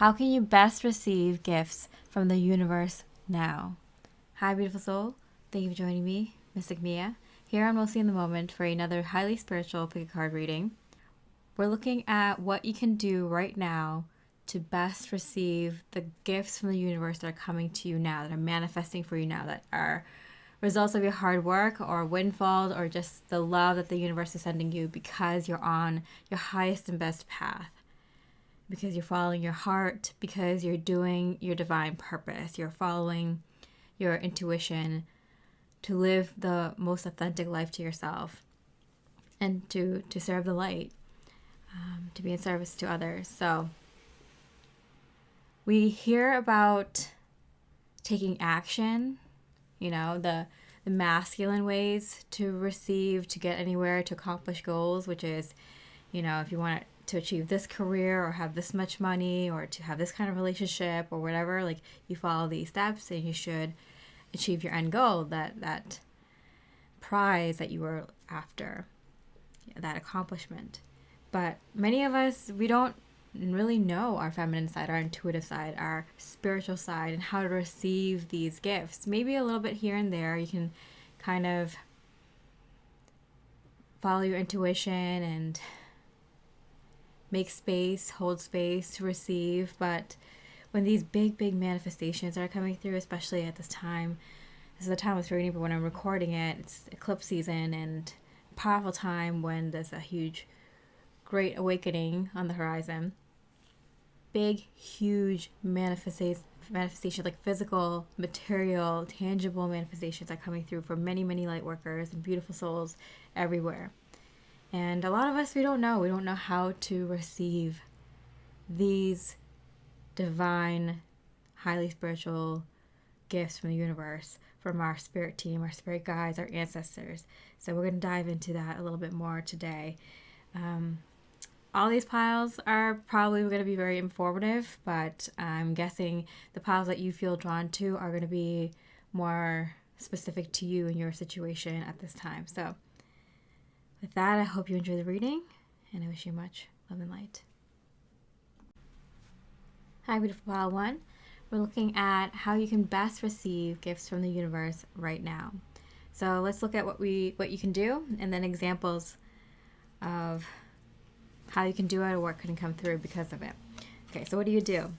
How can you best receive gifts from the universe now? Hi, beautiful soul. Thank you for joining me, Mystic Miya, here on Mostly in the Moment for another highly spiritual pick a card reading. We're looking at what you can do right now to best receive the gifts from the universe that are coming to you now, that are manifesting for you now, that are results of your hard work or windfalls or just the love that the universe is sending you because you're on your highest and best path. Because you're following your heart, because you're doing your divine purpose. You're following your intuition to live the most authentic life to yourself and to serve the light, to be in service to others. So we hear about taking action, the masculine ways to receive, to get anywhere, to accomplish goals, which is, if you want to achieve this career or have this much money or to have this kind of relationship or whatever, like you follow these steps and you should achieve your end goal, that prize that you were after, that accomplishment. But many of us, we don't really know our feminine side, our intuitive side, our spiritual side, and how to receive these gifts. Maybe a little bit here and there, you can kind of follow your intuition and make space, hold space to receive. But when these big manifestations are coming through, especially at this time, this is the time I was reading, but when I'm recording it, it's eclipse season and a powerful time when there's a huge, great awakening on the horizon. Big, huge manifestations, like physical, material, tangible manifestations are coming through for many light workers and beautiful souls everywhere. And a lot of us, we don't know how to receive these divine, highly spiritual gifts from the universe, from our spirit team, our spirit guides, our ancestors. So we're going to dive into that a little bit more today. All these piles are probably going to be very informative, but I'm guessing the piles that you feel drawn to are going to be more specific to you and your situation at this time. So with that, I hope you enjoy the reading, and I wish you much love and light. Hi, beautiful pile 1. We're looking at how you can best receive gifts from the universe right now. So let's look at what you can do, and then examples of how you can do it or what can come through because of it. Okay, so what do?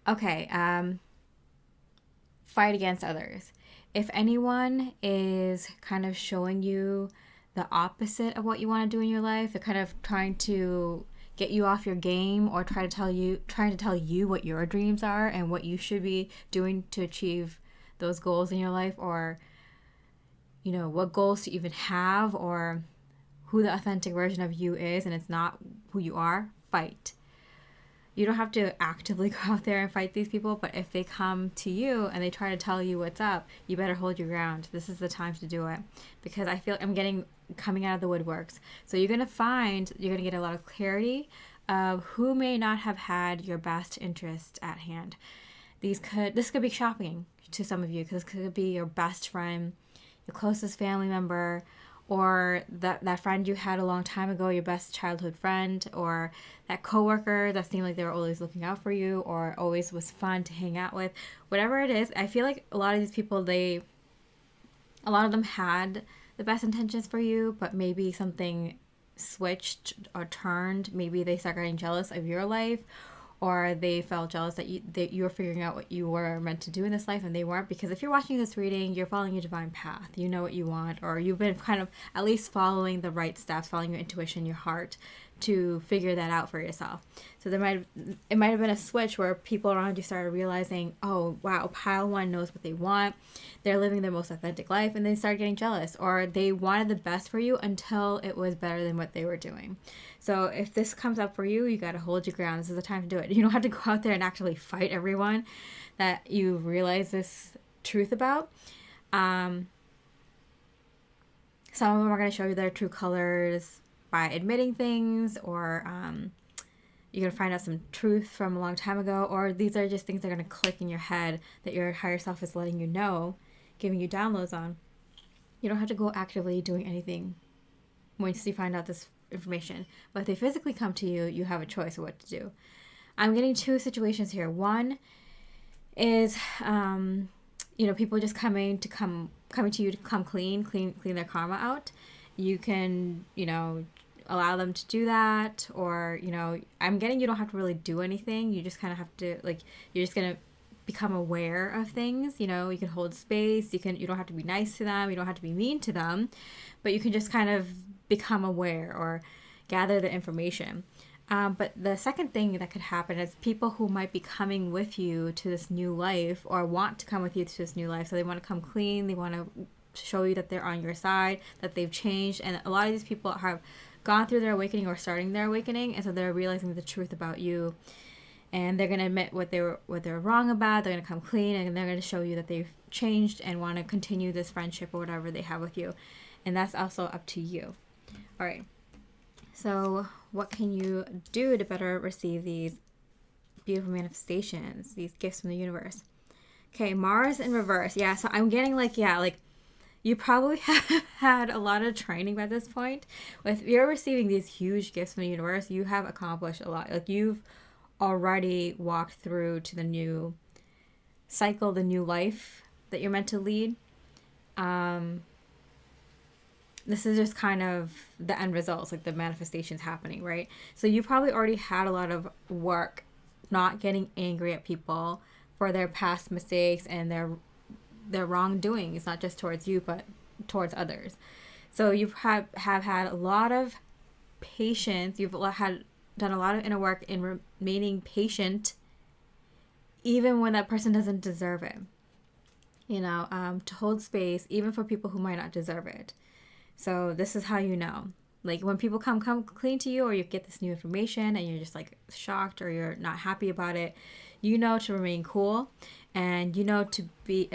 Okay, fight against others. If anyone is kind of showing you the opposite of what you want to do in your life, they're kind of trying to get you off your game or trying to tell you what your dreams are and what you should be doing to achieve those goals in your life, or what goals to even have, or who the authentic version of you is, and it's not who you are, fight. You don't have to actively go out there and fight these people, but if they come to you and they try to tell you what's up, you better hold your ground. This is the time to do it, because I feel I'm coming out of the woodworks. So you're going to get a lot of clarity of who may not have had your best interest at hand. This could be shocking to some of you, because this could be your best friend, your closest family member, or that friend you had a long time ago, your best childhood friend, or that coworker that seemed like they were always looking out for you or always was fun to hang out with. Whatever it is, I feel like a lot of these people, a lot of them had the best intentions for you, but maybe something switched or turned. Maybe they started getting jealous of your life, or they felt jealous that you were figuring out what you were meant to do in this life and they weren't. Because if you're watching this reading, you're following your divine path. You know what you want, or you've been kind of at least following the right steps, following your intuition, your heart, to figure that out for yourself. So it might have been a switch where people around you started realizing, oh wow, pile 1 knows what they want, they're living their most authentic life, and they started getting jealous, or they wanted the best for you until it was better than what they were doing. So if this comes up for you, you got to hold your ground. This is the time to do it. You don't have to go out there and actually fight everyone that you realize this truth about. Some of them are going to show you their true colors by admitting things, or you're going to find out some truth from a long time ago, or these are just things that are going to click in your head that your higher self is letting you know, giving you downloads on. You don't have to go actively doing anything once you find out this information. But if they physically come to you, you have a choice of what to do. I'm getting two situations here. One is, people just coming to you to come clean their karma out. You can, allow them to do that, or, I'm getting you don't have to really do anything. You just kind of have to, you're just going to become aware of things. You can hold space. You don't have to be nice to them. You don't have to be mean to them, but you can just kind of become aware or gather the information. But the second thing that could happen is people who might be coming with you to this new life, or want to come with you to this new life. So they want to come clean. They want to show you that they're on your side, that they've changed. And a lot of these people have gone through their awakening or starting their awakening. And so they're realizing the truth about you. And they're going to admit what they were wrong about. They're going to come clean, and they're going to show you that they've changed and want to continue this friendship or whatever they have with you. And that's also up to you. All right. So what can you do to better receive these beautiful manifestations, these gifts from the universe? Okay, Mars in reverse. Yeah, so I'm getting you probably have had a lot of training by this point. If you're receiving these huge gifts from the universe, you have accomplished a lot. You've already walked through to the new cycle, the new life that you're meant to lead. This is just kind of the end results, the manifestations happening, right? So you probably already had a lot of work not getting angry at people for their past mistakes and their wrongdoings, not just towards you, but towards others. So you have had a lot of patience. You've done a lot of inner work in remaining patient, even when that person doesn't deserve it. To hold space, even for people who might not deserve it. So this is how you know. When people come clean to you, or you get this new information and you're just shocked, or you're not happy about it, to remain cool, and to be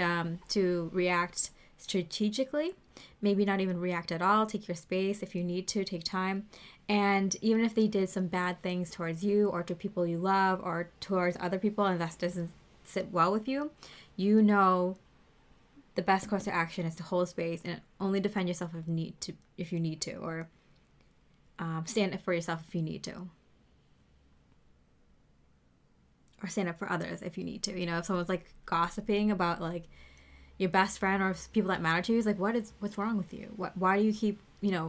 to react strategically. Maybe not even react at all. Take your space if you need to. Take time. And even if they did some bad things towards you, or to people you love, or towards other people, and that doesn't sit well with you, the best course of action is to hold space and only defend yourself if you need to, or stand up for yourself if you need to, or stand up for others if you need to. If someone's gossiping about your best friend or people that matter to you, what's wrong with you? Why do you keep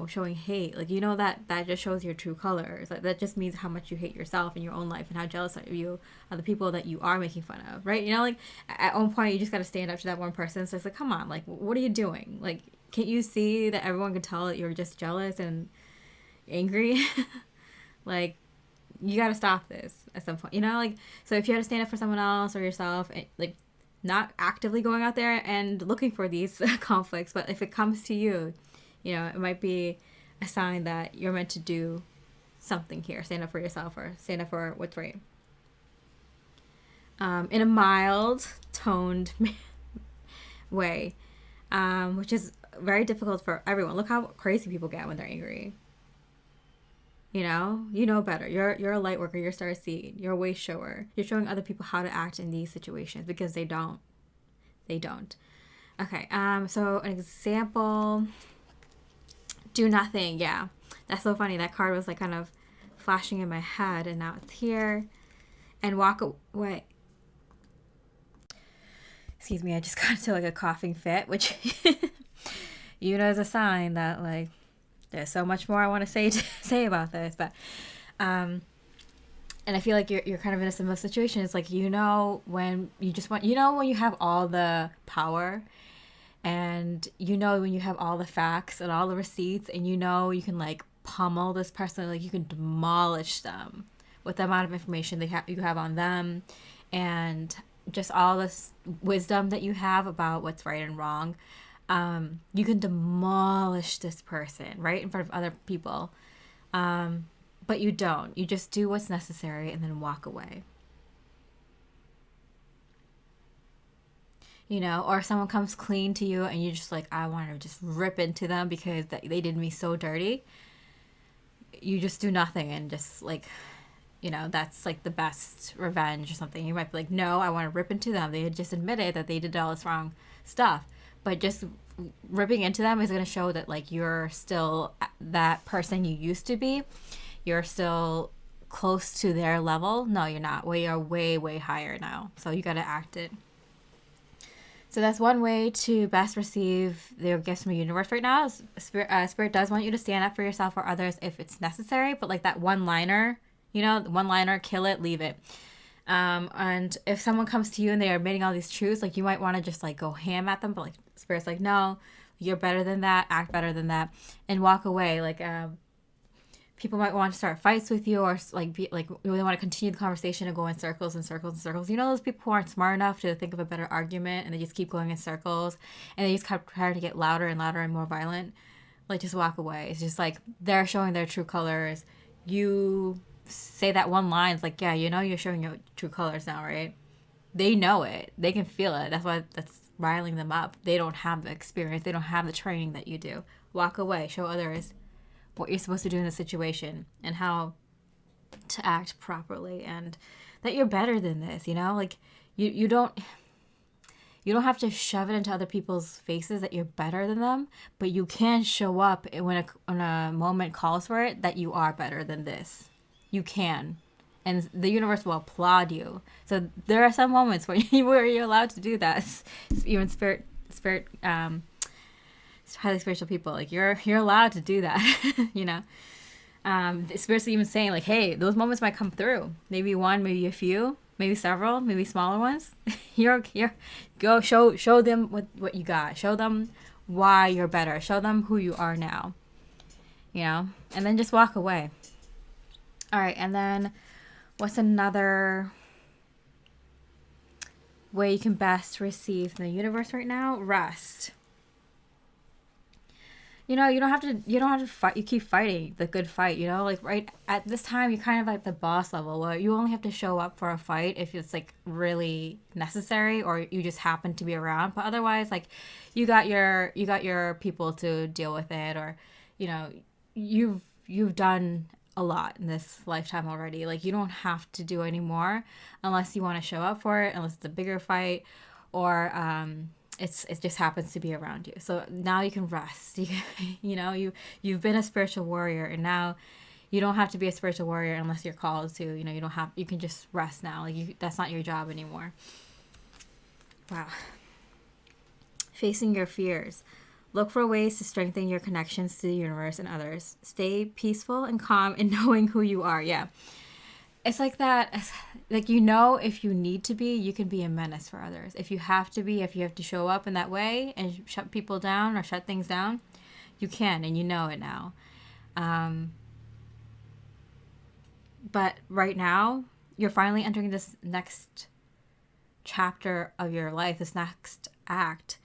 showing hate? That just shows your true colors. That just means how much you hate yourself in your own life, and how jealous are you of the people that you are making fun of, right? At one point you just got to stand up to that one person. So it's come on, what are you doing? Can't you see that everyone can tell that you're just jealous and angry? You got to stop this at some point, so if you had to stand up for someone else or yourself, and not actively going out there and looking for these conflicts, but if it comes to you, it might be a sign that you're meant to do something here. Stand up for yourself, or stand up for what's right. In a mild, toned way, which is very difficult for everyone. Look how crazy people get when they're angry. You know better. You're a light worker. You're a star seed. You're a way shower. You're showing other people how to act in these situations, because they don't. They don't. Okay. So an example. Do nothing. Yeah, that's so funny. That card was kind of flashing in my head, and now it's here. And walk away. Excuse me. I just got into a coughing fit, which is a sign that there's so much more I want to say about this, but and I feel like you're kind of in a similar situation. It's when you just want, when you have all the power, and when you have all the facts and all the receipts, and you can pummel this person, you can demolish them with the amount of information you have on them, and just all this wisdom that you have about what's right and wrong. You can demolish this person right in front of other people, but you don't. You just do what's necessary and then walk away. Or someone comes clean to you and you just I want to just rip into them because they did me so dirty. You just do nothing and just that's the best revenge or something. You might be no, I want to rip into them. They had just admitted that they did all this wrong stuff. But just ripping into them is going to show that you're still that person you used to be. You're still close to their level. No, you're not. We are way, way higher now. So you got to act it. So that's one way to best receive their gifts from the universe right now. Spirit does want you to stand up for yourself or others if it's necessary, but like that one liner, one liner, kill it, leave it. And if someone comes to you and they are admitting all these truths, like you might want to just like go ham at them, but like Spirit's like, no, you're better than that, act better than that, and walk away. Like, people might want to start fights with you, or like be like they want to continue the conversation and go in circles and circles and circles. Those people who aren't smart enough to think of a better argument, and they just keep going in circles, and they just keep trying to get louder and louder and more violent. Like, just walk away. It's just like they're showing their true colors. You say that one line, it's like, yeah, you're showing your true colors now, right? They know it. They can feel it. That's riling them up. They don't have the experience. They don't have the training that you do. Walk away. Show others what you're supposed to do in the situation and how to act properly, and that you're better than this. Like you don't have to shove it into other people's faces that you're better than them, but you can show up when a moment calls for it that you are better than this. You can, and the universe will applaud you. So there are some moments where you're allowed to do that. Even spirit highly spiritual people, like you're allowed to do that. The spirit's even saying like, hey, those moments might come through. Maybe one, maybe a few, maybe several, maybe smaller ones. Go show them what you got. Show them why you're better. Show them who you are now. And then just walk away. All right, and then what's another way you can best receive the universe right now? Rest. You don't have to fight. You keep fighting the good fight, like right at this time, you're kind of like the boss level where you only have to show up for a fight if it's like really necessary or you just happen to be around. But otherwise, like you got your people to deal with it, or, you've done a lot in this lifetime already. Like you don't have to do any more unless you want to show up for it, unless it's a bigger fight, or, it just happens to be around you. So now you can rest. You've been a spiritual warrior, and now you don't have to be a spiritual warrior unless you're called to. You can just rest now. Like that's not your job anymore. Wow. Facing your fears. Look for ways to strengthen your connections to the universe and others. Stay peaceful and calm in knowing who you are. Yeah. It's like that, like, if you need to be, you can be a menace for others. If you have to show up in that way and shut people down or shut things down, you can, and you know it now. But right now, you're finally entering this next chapter of your life, this next act.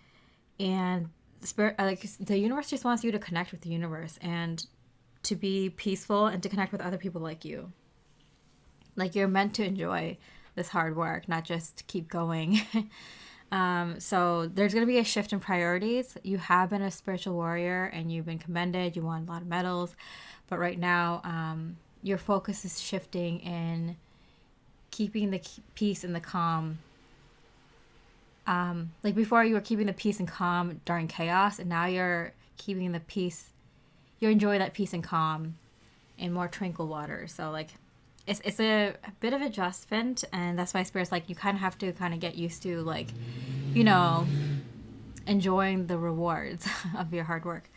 And the universe just wants you to connect with the universe and to be peaceful and to connect with other people like you. Like you're meant to enjoy this hard work, not just keep going. So there's going to be a shift in priorities. You have been a spiritual warrior and you've been commended. You won a lot of medals. But right now, your focus is shifting in keeping the peace and the calm. Like before you were keeping the peace and calm during chaos, and now you're keeping the peace. You're enjoying that peace and calm in more tranquil waters. So like, it's a bit of adjustment, and that's why Spirit's like you kind of have to kind of get used to like, enjoying the rewards of your hard work.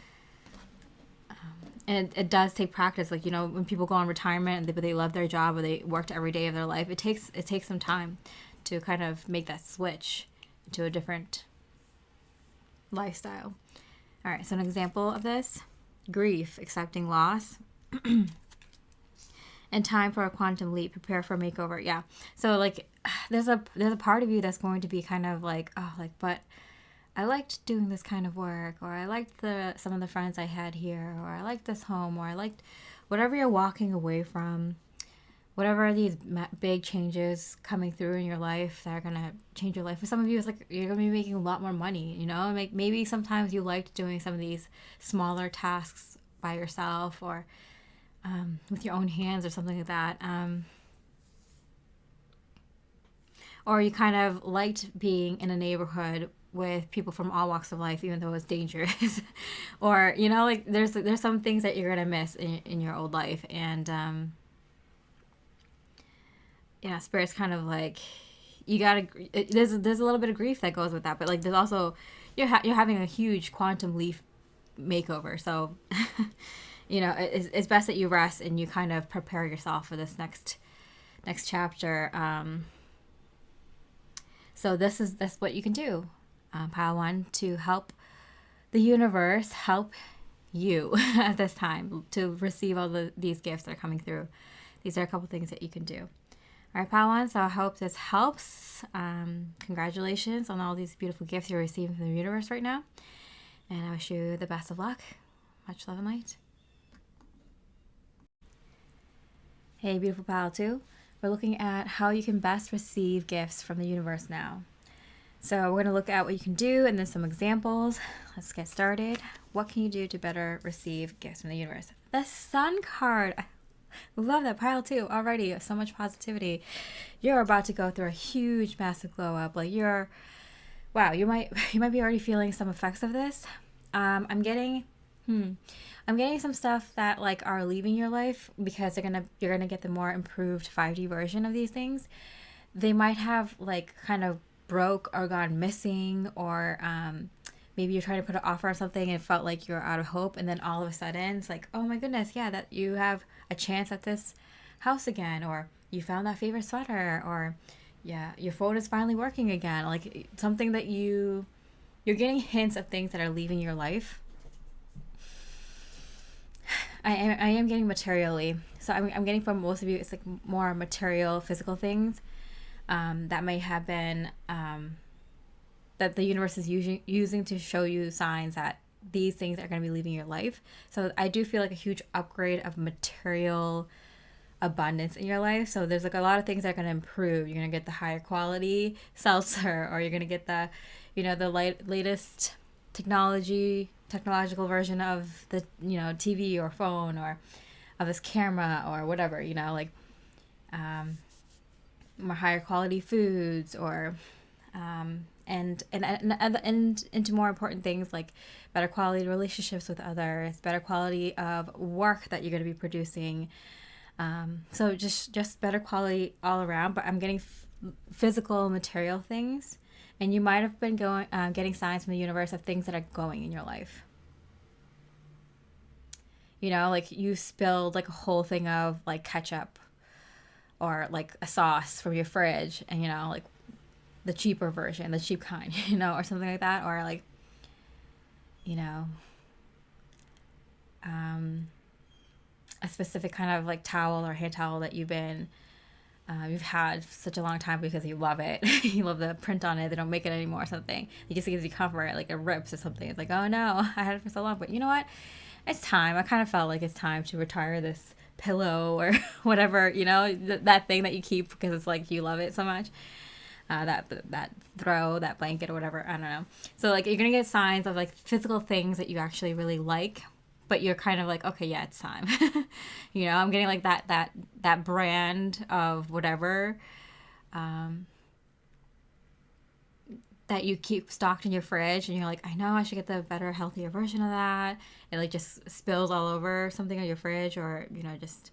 And it does take practice. Like, when people go on retirement but they love their job or they worked every day of their life, it takes some time to kind of make that switch to a different lifestyle. All right, so an example of this: grief, accepting loss. And time for a quantum leap. Prepare for a makeover. Yeah. So like, there's a part of you that's going to be kind of like, but I liked doing this kind of work, or I liked some of the friends I had here, or I liked this home, or I liked whatever you're walking away from. Whatever are these big changes coming through in your life that are gonna change your life. For some of you, it's like you're gonna be making a lot more money. Like maybe sometimes you liked doing some of these smaller tasks by yourself, or with your own hands or something like that. Or you kind of liked being in a neighborhood with people from all walks of life, even though it's dangerous. Or, like there's some things that you're going to miss in your old life. And Spirit's kind of like, you gotta, there's a little bit of grief that goes with that, but like there's also, you're having a huge quantum leap makeover. So, it's best that you rest and you kind of prepare yourself for this next chapter. So that's what you can do, pile one, to help the universe help you at this time to receive all these gifts that are coming through. These are a couple things that you can do. All right, pile one. So I hope this helps. Congratulations on all these beautiful gifts you're receiving from the universe right now. And I wish you the best of luck. Much love and light. Hey, beautiful pile two. We're looking at how you can best receive gifts from the universe now. So we're going to look at what you can do and then some examples. Let's get started. What can you do to better receive gifts from the universe? The Sun card. I love that pile too. Already so much positivity. You're about to go through a huge, massive glow up. Like you might be already feeling some effects of this. I'm getting some stuff that like are leaving your life because you're gonna get the more improved 5D version of these things. They might have like kind of broke or gone missing, or maybe you're trying to put an offer on something and it felt like you're out of hope, and then all of a sudden it's like, oh my goodness, yeah, that you have a chance at this house again, or you found that favorite sweater, or yeah, your phone is finally working again. Like something that you're getting hints of things that are leaving your life. I am getting materially. So I'm getting from most of you, it's like more material, physical things that may have been, that the universe is using to show you signs that these things are going to be leaving your life. So I do feel like a huge upgrade of material abundance in your life. So there's like a lot of things that are going to improve. You're going to get the higher quality seltzer, or you're going to get the, the latest technological version of the, TV or phone, or of this camera or whatever, more higher quality foods, or and into more important things like better quality relationships with others, better quality of work that you're going to be producing. So just better quality all around. But I'm getting physical material things, and you might have been getting signs from the universe of things that are going in your life. Like you spilled like a whole thing of like ketchup or like a sauce from your fridge, and like the cheaper version, the cheap kind, or something like that, or like a specific kind of like towel or hand towel that you've had for such a long time because you love it. You love the print on it. They don't make it anymore or something. It just gives you comfort, like it rips or something. It's like, oh no, I had it for so long. But you know what? It's time. I kind of felt like it's time to retire this pillow or whatever, that thing that you keep because it's like you love it so much. That blanket or whatever. I don't know. So like you're gonna get signs of like physical things that you actually really like, but you're kind of like, okay, yeah, it's time. I'm getting like that brand of whatever that you keep stocked in your fridge, and you're like, I know I should get the better, healthier version of that. It like just spills all over something on your fridge, or just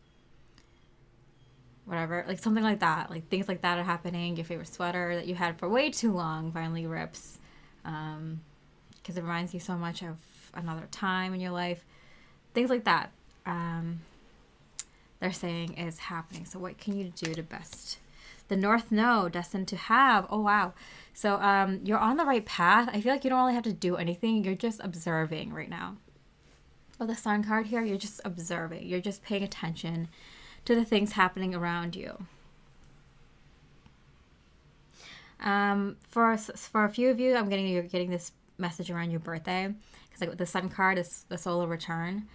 whatever, like something like that. Like things like that are happening. Your favorite sweater that you had for way too long finally rips, because it reminds you so much of another time in your life. Things like that. They're saying is happening. So what can you do to best? The North Node, destined to have. Oh, wow. So you're on the right path. I feel like you don't really have to do anything. You're just observing right now. With the Sun card here, you're just observing. You're just paying attention to the things happening around you. For a few of you, you're getting this message around your birthday, because like the Sun card is the solar return.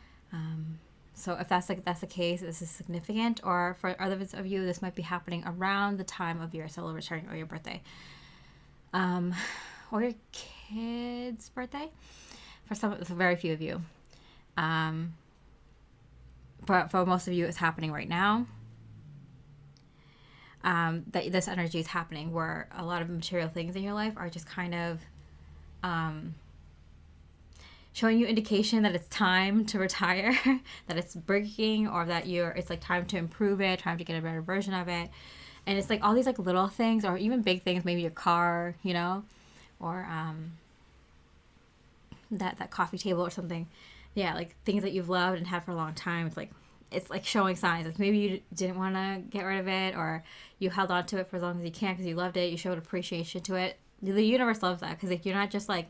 So if that's the case, this is significant. Or for others of you, this might be happening around the time of your solar return or your birthday, or your kid's birthday. For very few of you, but for most of you, it's happening right now. That this energy is happening, where a lot of material things in your life are just kind of showing you indication that it's time to retire, that it's breaking, or that it's like time to improve it, time to get a better version of it. And it's like all these like little things or even big things, maybe your car, or that coffee table or something. Yeah, like things that you've loved and had for a long time. It's like showing signs. Like maybe you didn't want to get rid of it, or you held on to it for as long as you can because you loved it. You showed appreciation to it. The universe loves that because like you're not just like,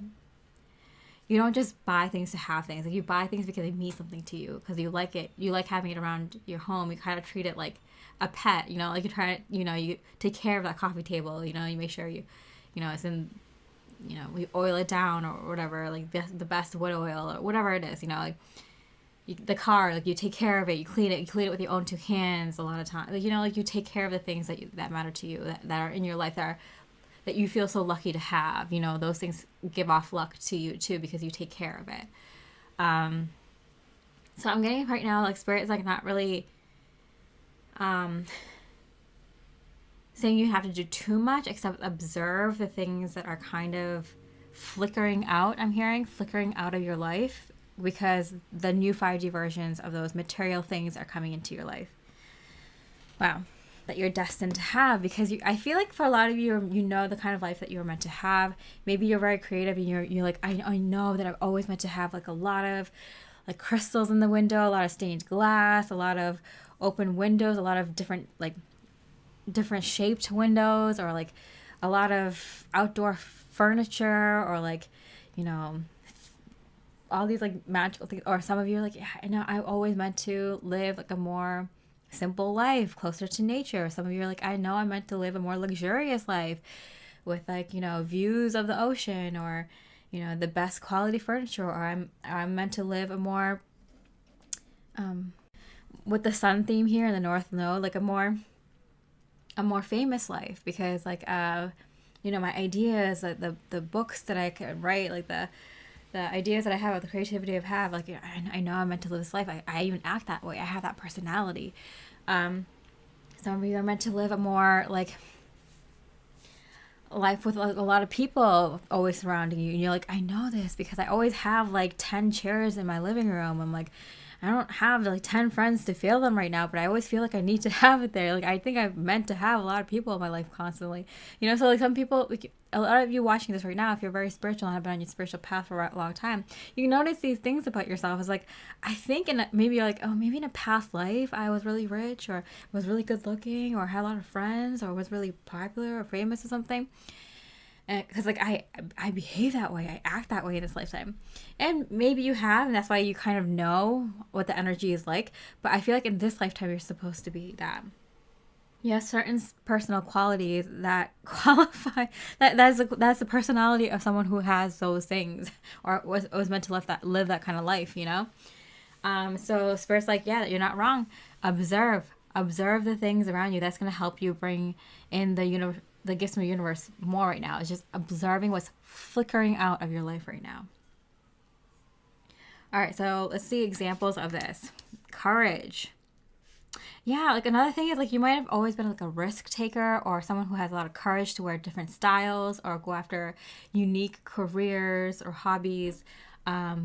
you don't just buy things to have things. Like you buy things because they mean something to you, because you like it. You like having it around your home. You kind of treat it like a pet. Like you try to, you take care of that coffee table. You make sure it's in, we oil it down or whatever. Like the best wood oil or whatever it is. Like the car, like you take care of it. You clean it. You clean it with your own two hands a lot of times. Like like you take care of the things that matter to you, that are in your life, that you feel so lucky to have. Those things give off luck to you too because you take care of it. So I'm getting right now, like Spirit is like not really saying you have to do too much except observe the things that are kind of flickering out. I'm hearing flickering out of your life because the new 5D versions of those material things are coming into your life. Wow. That you're destined to have, because I feel like for a lot of you, the kind of life that you were meant to have. Maybe you're very creative and you're like, I know that I've always meant to have like a lot of like crystals in the window, a lot of stained glass, a lot of open windows, a lot of different shaped windows, or like a lot of outdoor furniture, or like, all these like magical things. Or some of you are like, yeah, I know I always meant to live like a more simple life closer to nature. Some of you are like, I know I meant to live a more luxurious life with like, views of the ocean, or, the best quality furniture, or I'm meant to live a more, with the sun theme here in the North Node, like a more famous life, because like, my ideas, like the books that I could write, like the ideas that I have, the creativity I have, like I know I'm meant to live this life. I even act that way. I have that personality. Some of you are meant to live a more like life with like a lot of people always surrounding you, and you're like, I know this because I always have like 10 chairs in my living room. I'm like, I don't have like 10 friends to fill them right now, but I always feel like I need to have it there. Like I think I'm meant to have a lot of people in my life constantly, so like some people, like a lot of you watching this right now, if you're very spiritual and have been on your spiritual path for a long time, you notice these things about yourself. It's like, I think maybe you're like, oh, maybe in a past life I was really rich, or was really good looking, or had a lot of friends, or was really popular or famous or something. Because like I behave that way, I act that way in this lifetime, and maybe you have, and that's why you kind of know what the energy is like. But I feel like in this lifetime you're supposed to be that. You have certain personal qualities that qualify. That's the personality of someone who has those things, or was meant to live that kind of life. So Spirit's like, yeah, you're not wrong. Observe the things around you. That's gonna help you bring in the gifts from the universe more right now. It's just observing what's flickering out of your life right now. All right, so let's see examples of this. Courage. Yeah, like another thing is like you might have always been like a risk taker, or someone who has a lot of courage to wear different styles or go after unique careers or hobbies.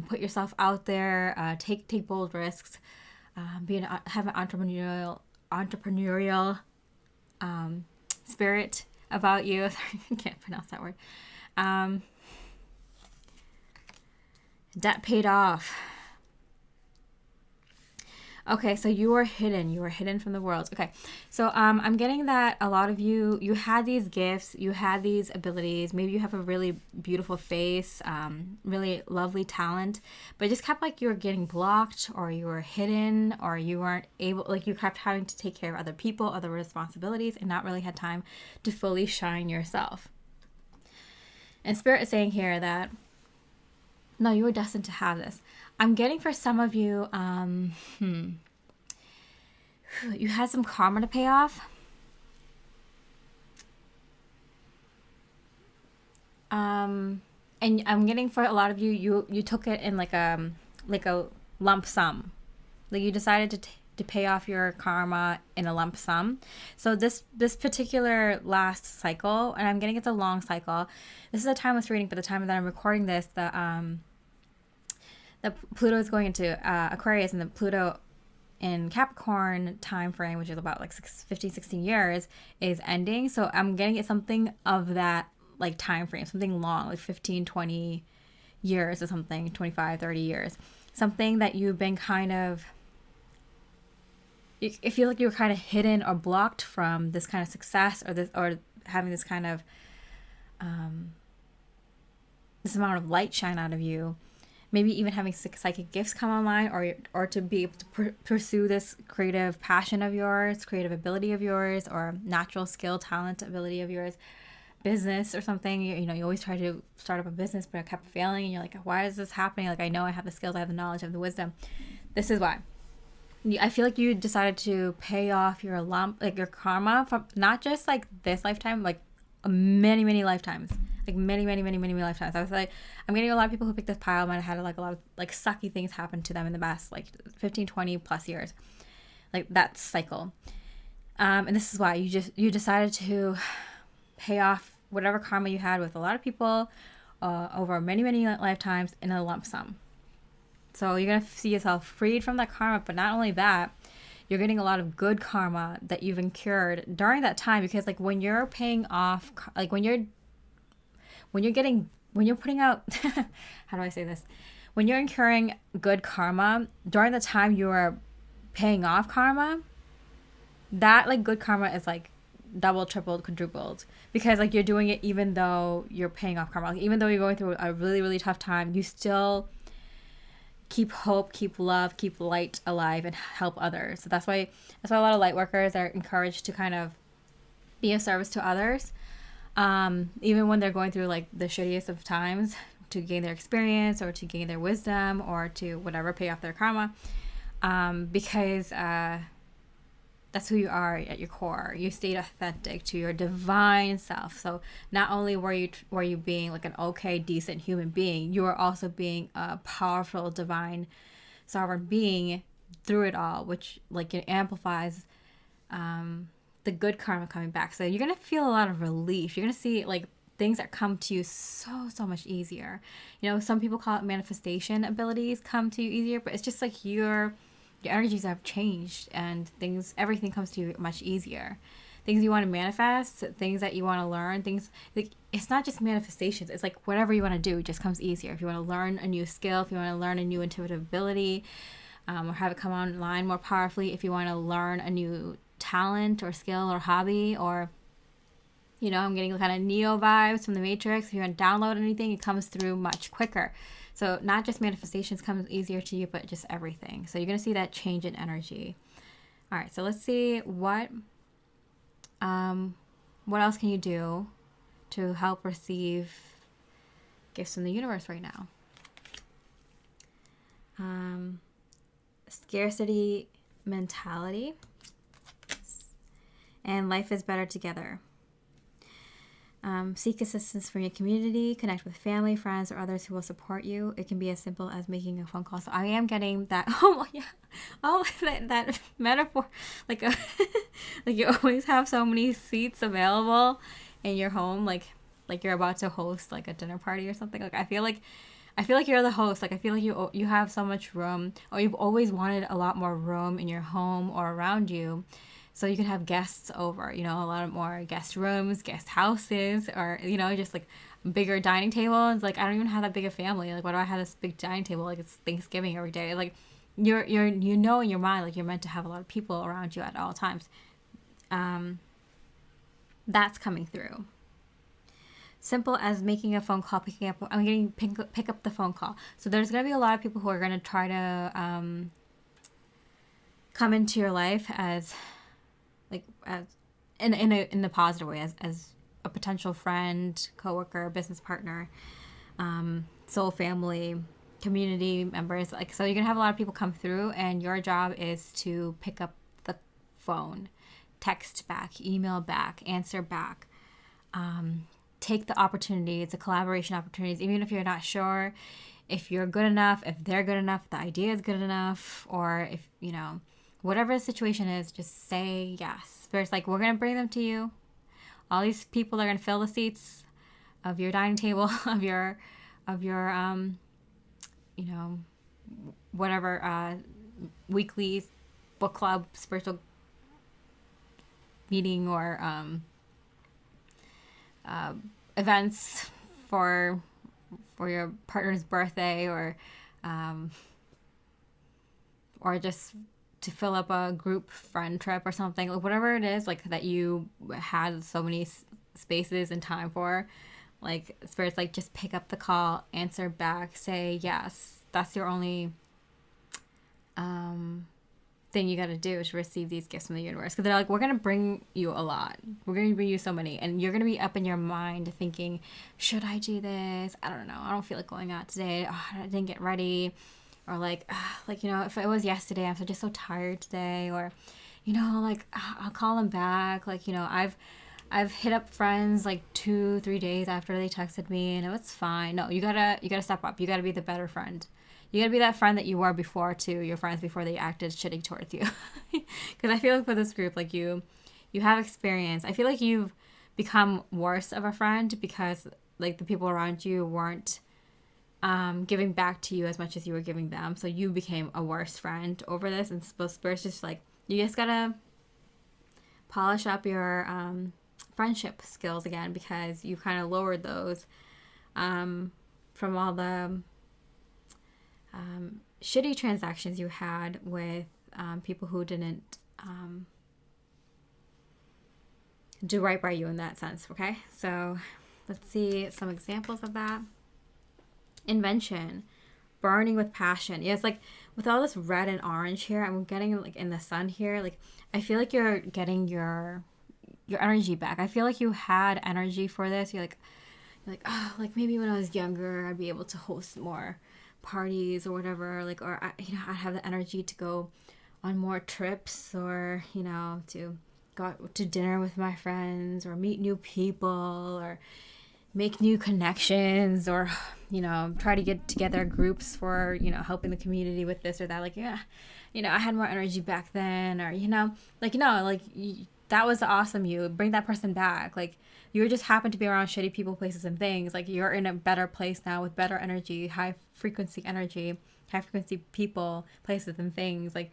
Put yourself out there, take bold risks, have an entrepreneurial spirit about you. Sorry, I can't pronounce that word. Debt paid off. Okay, so you are hidden from the world. Okay, so I'm getting that a lot of you had these gifts, you had these abilities. Maybe you have a really beautiful face, really lovely talent, but it just kept like you were getting blocked, or you were hidden, or you weren't able, like you kept having to take care of other people, other responsibilities, and not really had time to fully shine yourself. And Spirit is saying here that no, you were destined to have this. I'm getting for some of you, you had some karma to pay off. And I'm getting for a lot of you, you took it in like a lump sum. Like you decided to pay off your karma in a lump sum. So this particular last cycle, and I'm getting it's a long cycle. This is a timeless reading, but the time that I'm recording this, the Pluto is going into Aquarius, and the Pluto in Capricorn time frame, which is about like 15, 16 years, is ending. So I'm getting it something of that like time frame, something long, like 15, 20 years or something, 25, 30 years. Something that you've been kind of, I feel like you were kind of hidden or blocked from this kind of success, or this, or having this kind of this amount of light shine out of you. Maybe even having psychic gifts come online, or to be able to pursue this creative passion of yours, creative ability of yours, or natural skill, talent, ability of yours, business or something. You know, you always try to start up a business, but it kept failing, and you're like, why is this happening? Like, I know I have the skills, I have the knowledge, I have the wisdom. This is why. I feel like you decided to pay off your like your karma from not just like this lifetime, like many, many lifetimes. Like many, many, many, many, many lifetimes. I was like, I'm getting a lot of people who pick this pile might have had like a lot of like sucky things happen to them in the past like 15, 20 plus years. Like that cycle. And this is why you decided to pay off whatever karma you had with a lot of people over many, many lifetimes in a lump sum. So you're going to see yourself freed from that karma. But not only that, you're getting a lot of good karma that you've incurred during that time. Because like when you're paying off, like when you're putting out, how do I say this? When you're incurring good karma, during the time you are paying off karma, that like good karma is like double, tripled, quadrupled. Because like you're doing it even though you're paying off karma. Like, even though you're going through a really, really tough time, you still keep hope, keep love, keep light alive, and help others. So that's why a lot of light workers are encouraged to kind of be of service to others. Even when they're going through like the shittiest of times, to gain their experience or to gain their wisdom or to whatever, pay off their karma, because that's who you are at your core. You stayed authentic to your divine self. So not only were you being like an okay, decent human being, you are also being a powerful, divine, sovereign being through it all, which like it amplifies the good karma coming back. So you're going to feel a lot of relief. You're going to see like things that come to you so much easier. You know, some people call it manifestation abilities come to you easier, but it's just like your energies have changed and everything comes to you much easier. Things you want to manifest, things that you want to learn, things like, it's not just manifestations. It's like whatever you want to do, it just comes easier. If you want to learn a new skill, if you want to learn a new intuitive ability, or have it come online more powerfully, if you want to learn a new talent or skill or hobby, or you know, I'm getting kind of Neo vibes from the Matrix. If you want to download anything, it comes through much quicker. So not just manifestations comes easier to you, but just everything. So you're going to see that change in energy. All right, so let's see what else can you do to help receive gifts from the universe right now. Scarcity mentality, and life is better together. Seek assistance from your community, connect with family, friends, or others who will support you. It can be as simple as making a phone call. So I am getting that, that metaphor, like like you always have so many seats available in your home, like you're about to host like a dinner party or something. Like I feel like you're the host. Like I feel like you have so much room, or you've always wanted a lot more room in your home or around you. So you can have guests over, you know, a lot more guest rooms, guest houses, or, you know, just like bigger dining tables. Like, I don't even have that big a family. Like, why do I have this big dining table? Like, it's Thanksgiving every day. Like, you know in your mind, like, you're meant to have a lot of people around you at all times. That's coming through. Simple as making a phone call, pick up the phone call. So there's going to be a lot of people who are going to try to come into your life as in the positive way, as a potential friend, coworker, business partner, soul family, community members. Like, so you're gonna have a lot of people come through, and your job is to pick up the phone, text back, email back, answer back, take the opportunities, the collaboration opportunities, even if you're not sure if you're good enough, if they're good enough, the idea is good enough, or if, you know, whatever the situation is, just say yes. First, like, we're going to bring them to you. All these people are going to fill the seats of your dining table, of your you know, whatever weekly book club, spiritual meeting, or events for your partner's birthday, or just to fill up a group friend trip or something, like whatever it is, like that you had so many spaces and time for, like spirits like just pick up the call, answer back, say yes. That's your only thing you got to do to receive these gifts from the universe, because they're like, we're gonna bring you a lot, we're gonna bring you so many, and you're gonna be up in your mind thinking, should I do this? I don't know, I don't feel like going out today. Oh, I didn't get ready. Or like if it was yesterday, I'm just so tired today. Or like, I'll call them back. Like, I've hit up friends like 2-3 days after they texted me, and it was fine. No, you gotta step up. You gotta be the better friend. You gotta be that friend that you were before to your friends before they acted shitty towards you. Because I feel like for this group, like you have experience. I feel like you've become worse of a friend because like the people around you weren't giving back to you as much as you were giving them. So you became a worse friend over this. And Spirit's just like, you just gotta polish up your friendship skills again, because you kind of lowered those from all the shitty transactions you had with people who didn't do right by you in that sense. Okay, so let's see some examples of that. Invention, burning with passion. Yeah, it's like with all this red and orange here, I'm getting like in the sun here, like I feel like you're getting your energy back. I feel like you had energy for this. You're like, oh, like maybe when I was younger I'd be able to host more parties or whatever, like, or I'd have the energy to go on more trips, or to go out to dinner with my friends, or meet new people, or make new connections, or try to get together groups for helping the community with this or that. Like, yeah, I had more energy back then, or that was awesome. You bring that person back. Like, you just happen to be around shitty people, places, and things. Like, you're in a better place now with better energy, high frequency people, places, and things. Like,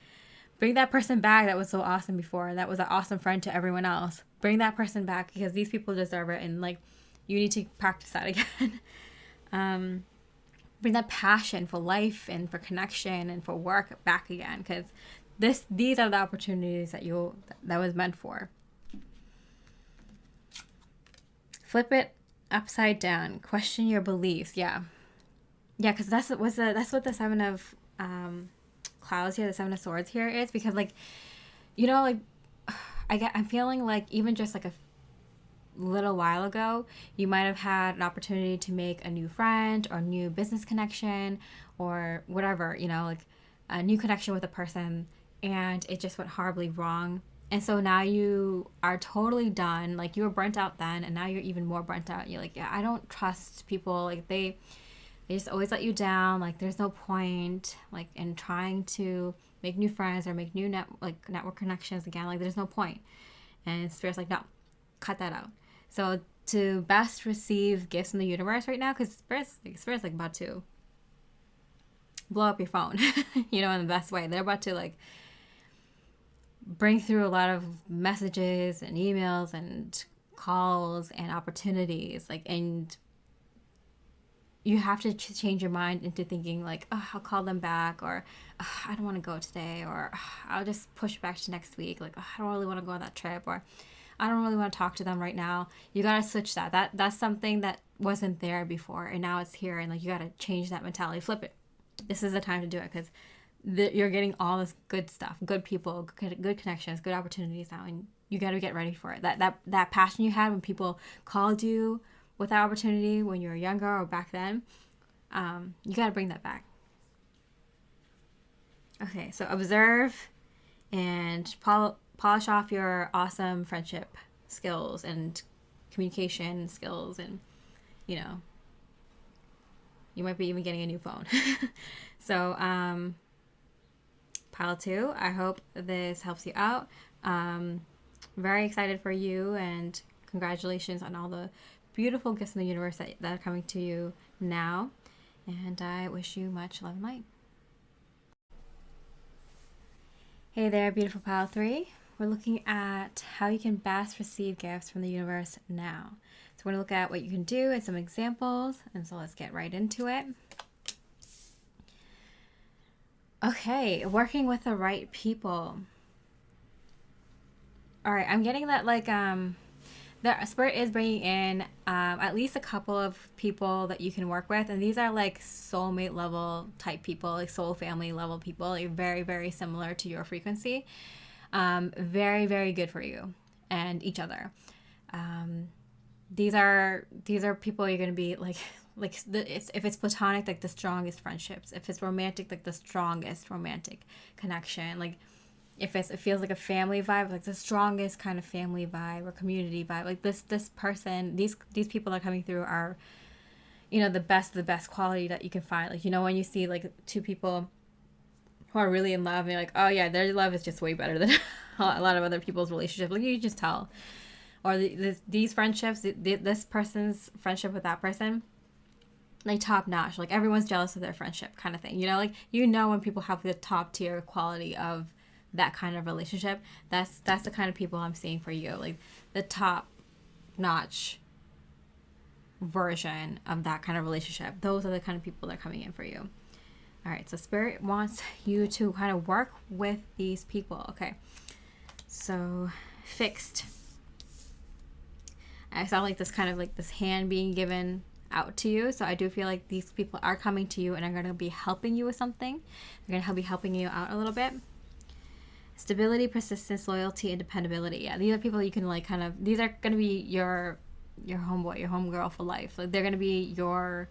bring that person back that was so awesome before. That was an awesome friend to everyone else. Bring that person back, because these people deserve it, and like, you need to practice that again. Bring that passion for life and for connection and for work back again, because these are the opportunities that was meant for. Flip it upside down. Question your beliefs. Yeah, because that's what the Seven of Clouds here, the Seven of Swords here is, because like, I'm feeling like even just like a little while ago, you might have had an opportunity to make a new friend or new business connection or whatever, like a new connection with a person, and it just went horribly wrong. And so now you are totally done. Like, you were burnt out then, and now you're even more burnt out. You're like, yeah, I don't trust people. Like, they just always let you down. Like, there's no point like in trying to make new friends or make new network connections again. Like, there's no point. And Spirit's like, no, cut that out. So to best receive gifts in the universe right now, because Spirit's like about to blow up your phone, in the best way. They're about to like bring through a lot of messages and emails and calls and opportunities, like, and you have to change your mind into thinking like, oh, I'll call them back, or oh, I don't want to go today, or oh, I'll just push back to next week. Like, oh, I don't really want to go on that trip, or I don't really want to talk to them right now. You got to switch that. That's something that wasn't there before, and now it's here, and like, you got to change that mentality, flip it. This is the time to do it, because you're getting all this good stuff, good people, good connections, good opportunities now, and you got to get ready for it. That passion you had when people called you with that opportunity when you were younger or back then, you got to bring that back. Okay, so observe and polish off your awesome friendship skills and communication skills, and you might be even getting a new phone. So pile 2, I hope this helps you out. Very excited for you, and congratulations on all the beautiful gifts in the universe that are coming to you now, and I wish you much love and light. Hey there, beautiful pile 3. We're looking at how you can best receive gifts from the universe now. So we're going to look at what you can do and some examples. And so let's get right into it. Okay, working with the right people. All right, I'm getting that the spirit is bringing in at least a couple of people that you can work with, and these are like soulmate level type people, like soul family level people, like very, very similar to your frequency. Very, very good for you and each other. These are people you're gonna be if it's platonic, like the strongest friendships. If it's romantic, like the strongest romantic connection. Like if it feels like a family vibe, like the strongest kind of family vibe or community vibe. Like this person, these people that are coming through are, the best quality that you can find. Like, when you see like two people who are really in love and you're like, oh yeah, their love is just way better than a lot of other people's relationships. Like, you just tell. Or these friendships, this person's friendship with that person, like top notch. Like everyone's jealous of their friendship kind of thing. When people have the top tier quality of that kind of relationship, that's the kind of people I'm seeing for you. Like the top notch version of that kind of relationship. Those are the kind of people that are coming in for you. All right, so Spirit wants you to kind of work with these people. Okay, so fixed. I saw like this kind of like this hand being given out to you. So I do feel like these people are coming to you and are going to be helping you with something. They're going to be helping you out a little bit. Stability, persistence, loyalty, and dependability. Yeah, these are people you can these are going to be your homeboy, your homegirl for life. Like they're going to be your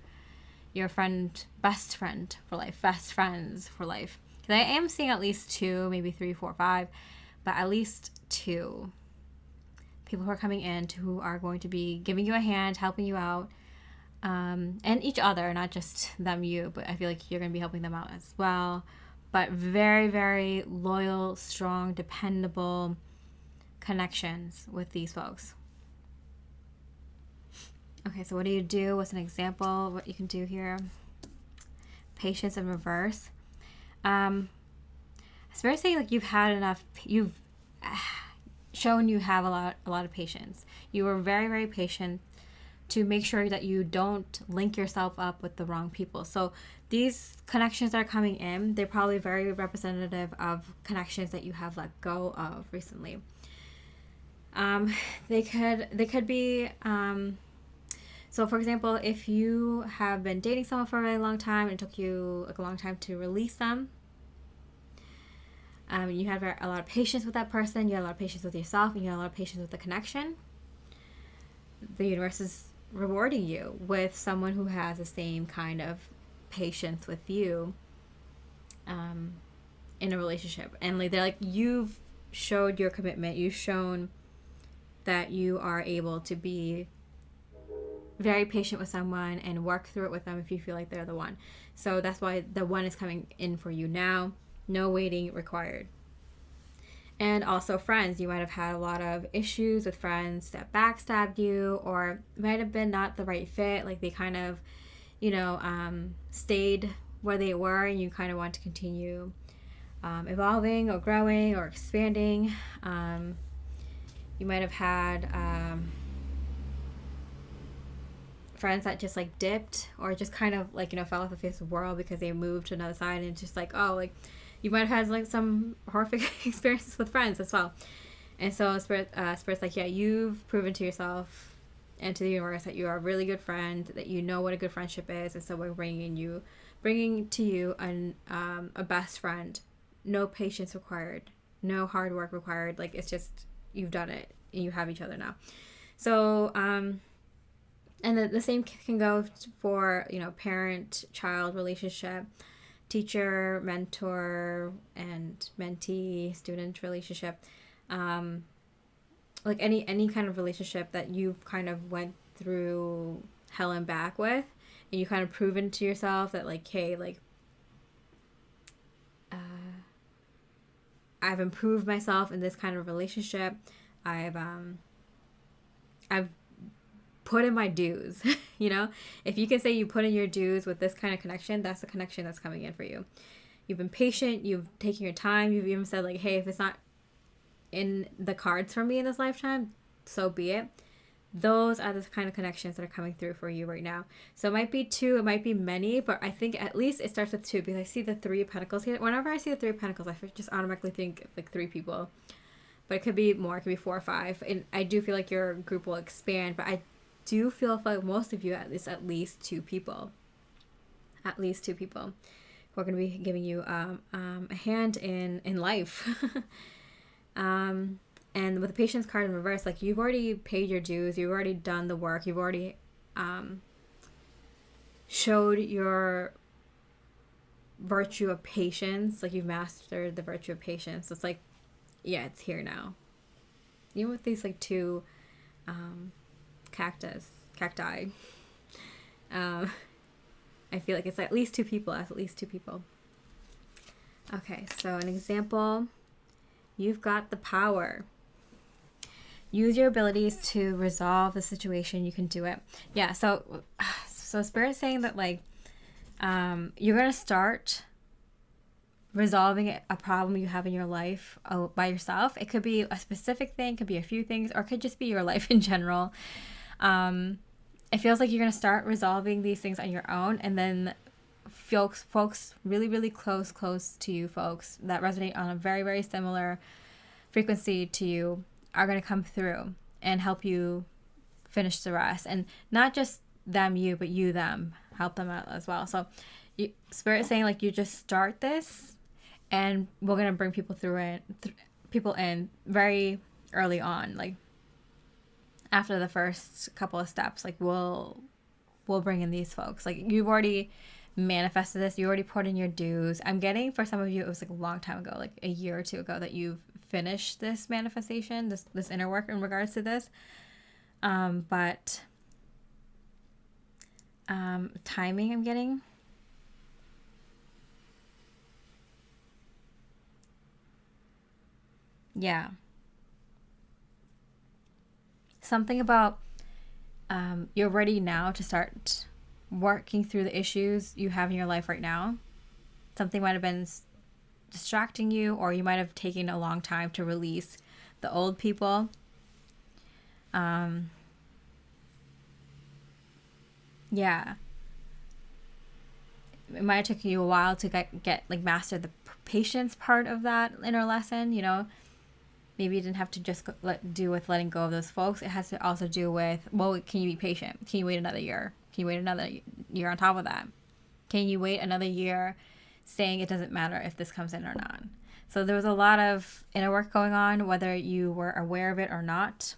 friend, best friend for life, best friends for life. Because I am seeing at least 2, maybe 3, 4, 5, but at least 2 people who are coming in who are going to be giving you a hand, helping you out, and each other, not just you, but I feel like you're going to be helping them out as well. But very, very loyal, strong, dependable connections with these folks. Okay, so what do you do? What's an example of what you can do here? Patience in reverse. Spirit saying like you've had enough, you've shown you have a lot of patience. You were very, very patient to make sure that you don't link yourself up with the wrong people. So these connections that are coming in, they're probably very representative of connections that you have let go of recently. They could be so for example, if you have been dating someone for a really long time and it took you like a long time to release them, you had a lot of patience with that person, you had a lot of patience with yourself, and you had a lot of patience with the connection. The universe is rewarding you with someone who has the same kind of patience with you in a relationship. And like they're like, you've showed your commitment, you've shown that you are able to be very patient with someone and work through it with them if you feel like they're the one. So that's why the one is coming in for you now. No waiting required. And also friends. You might have had a lot of issues with friends that backstabbed you, or might have been not the right fit. Like they kind of, stayed where they were and you kind of want to continue evolving or growing or expanding. You might have had friends that just like dipped or just kind of like, fell off the face of the world because they moved to another side, and it's just like, oh, like you might have had like some horrific experiences with friends as well. And so Spirit's like, yeah, you've proven to yourself and to the universe that you are a really good friend, that you know what a good friendship is. And so we're bringing to you a best friend. No patience required, no hard work required. Like it's just, you've done it and you have each other now. So and the same can go for parent-child relationship, teacher, mentor, and mentee, student relationship. Like any kind of relationship that you've kind of went through hell and back with, and you kind of proven to yourself that like, hey, like I've improved myself in this kind of relationship. I've put in my dues. If you can say you put in your dues with this kind of connection, that's the connection that's coming in for you. you've been patient, you've taken your time, you've even said like, hey, if it's not in the cards for me in this lifetime, so be it. Those are the kind of connections that are coming through for you right now. So it might be two, it might be many, but I think at least it starts with two, because I see the Three of Pentacles here. Whenever I see the Three of Pentacles, I just automatically think like three people, but it could be more, it could be 4 or 5, and I do feel like your group will expand, but I do feel like most of you, at least two people who are going to be giving you a hand in life. And with the Patience card in reverse, like, you've already paid your dues, you've already done the work, you've already showed your virtue of patience, like you've mastered the virtue of patience. So it's like, yeah, it's here now. Even with these like two cacti, I feel like it's at least two people. Okay, so an example, you've got the power. Use your abilities to resolve the situation. You can do it. Yeah, so Spirit's saying that, like, you're going to start resolving a problem you have in your life by yourself. It could be a specific thing, could be a few things, or it could just be your life in general. It feels like you're going to start resolving these things on your own, and then folks really, really close to you, folks that resonate on a very, very similar frequency to you, are going to come through and help you finish the rest. And not just them, you, but you, them. Help them out as well. So Spirit's saying, like, you just start this, and we're going to bring people through it, people in very early on, like after the first couple of steps. Like, we'll bring in these folks. Like, you've already manifested this, you already put in your dues. I'm getting, for some of you, it was like a long time ago, like a year or two ago, that you've finished this manifestation, this inner work in regards to this. But timing, I'm getting. Yeah. Something about you're ready now to start working through the issues you have in your life right now. Something might have been distracting you, or you might have taken a long time to release the old people. Yeah. It might have taken you a while to get like master the patience part of that inner lesson, you know. Maybe you didn't have to just do with letting go of those folks. It has to also do with, well, can you be patient? Can you wait another year? Can you wait another year on top of that? Can you wait another year saying it doesn't matter if this comes in or not? So there was a lot of inner work going on, whether you were aware of it or not.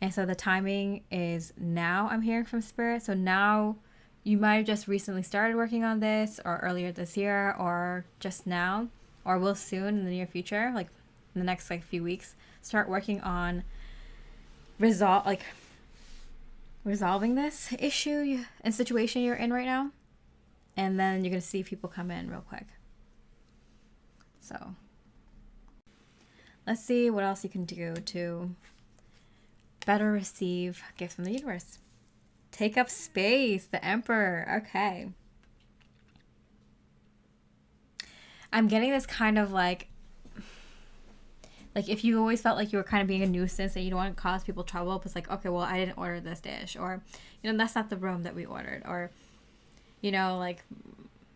And so the timing is now, I'm hearing from Spirit. So now you might have just recently started working on this, or earlier this year, or just now, or will soon in the near future, like in the next like few weeks, start working on resolving this issue and situation you're in right now. And then you're going to see people come in real quick. So let's see what else you can do to better receive gifts from the universe. Take up space, the Emperor. Okay. I'm getting this kind of like if you always felt like you were kind of being a nuisance and you don't want to cause people trouble, but it's like, okay, well, I didn't order this dish, or, you know, that's not the room that we ordered, or, you know, like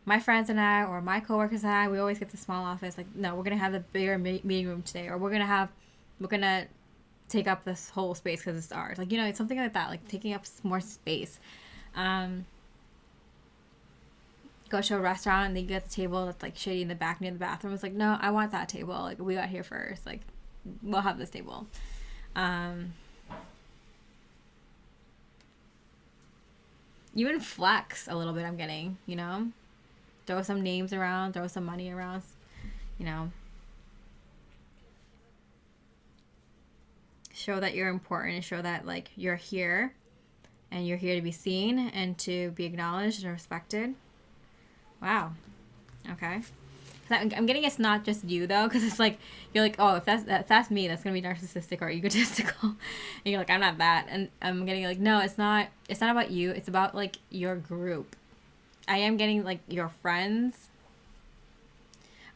my friends and I, or my coworkers and I, we always get the small office. Like, no, we're going to have the bigger meeting room today, or we're going to take up this whole space because it's ours. Like, you know, it's something like that, like taking up more space. Go to a restaurant and they get the table that's like shitty in the back near the bathroom. It's like, no, I want that table. Like, we got here first. Like, we'll have this table. Even flex a little bit, I'm getting, you know? Throw some names around, throw some money around, you know? Show that you're important, show that, like, you're here, and you're here to be seen and to be acknowledged and respected. Wow. Okay. I'm getting it's not just you, though, because it's like, you're like, oh, if that's me, that's going to be narcissistic or egotistical. And you're like, I'm not that. And I'm getting like, no, it's not about you. It's about, like, your group. I am getting, like, your friends.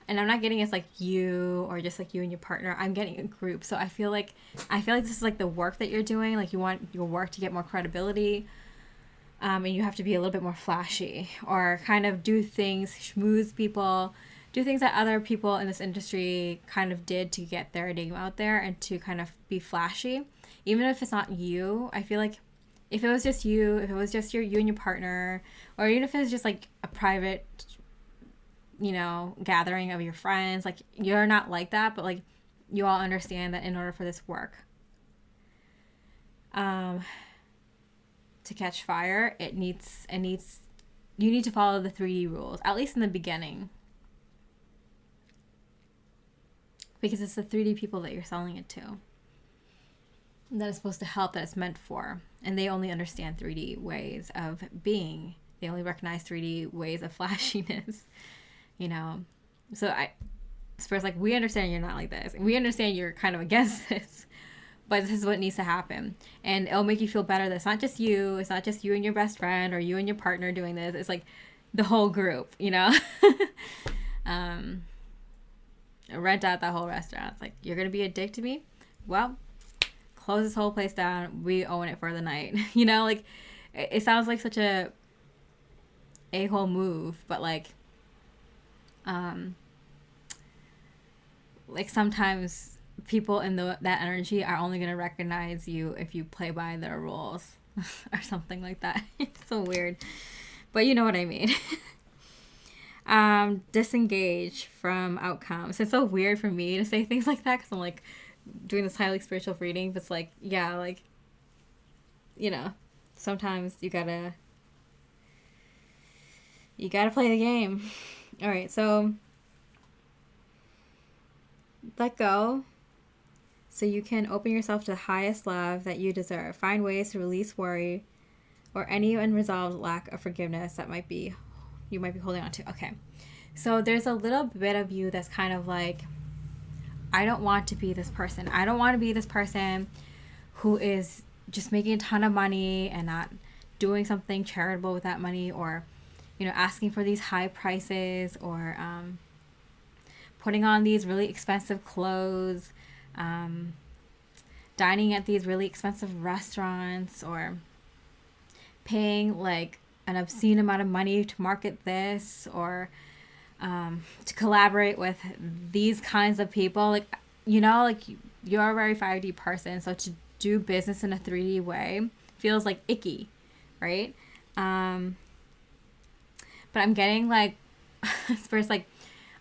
and I'm not getting it's like you or just like you and your partner. I'm getting a group. So I feel like this is like the work that you're doing. Like you want your work to get more credibility. And you have to be a little bit more flashy or kind of do things, schmooze people, do things that other people in this industry kind of did to get their name out there and to kind of be flashy. Even if it's not you, I feel like if it was just you, if it was just you and your partner, or even if it's just like a private, gathering of your friends, like you're not like that, but like you all understand that in order for this work to catch fire, you need to follow the 3D rules, at least in the beginning. Because it's the 3D people that you're selling it to. That is supposed to help, that it's meant for. And they only understand 3D ways of being. They only recognize 3D ways of flashiness. So first, like, we understand you're not like this. And we understand you're kind of against this. But this is what needs to happen. And it'll make you feel better that it's not just you. It's not just you and your best friend or you and your partner doing this. It's like the whole group, Rent out that whole restaurant. It's like, you're going to be a dick to me? Well, close this whole place down. We own it for the night. Like, it sounds like such a-hole move, but like sometimes people in that energy are only going to recognize you if you play by their rules or something like that. It's so weird, but you know what I mean. Disengage from outcomes. It's so weird for me to say things like that because I'm like doing this highly spiritual reading, but it's like, yeah, like, sometimes you gotta play the game. All right, so let go so you can open yourself to the highest love that you deserve. Find ways to release worry or any unresolved lack of forgiveness that you might be holding on to. Okay, so there's a little bit of you that's kind of like, I don't want to be this person. I don't want to be this person who is just making a ton of money and not doing something charitable with that money, or asking for these high prices, or putting on these really expensive clothes, dining at these really expensive restaurants, or paying like an obscene amount of money to market this, or to collaborate with these kinds of people. Like, like you're a very 5D person, so to do business in a 3D way feels like icky, right? But I'm getting like, first like,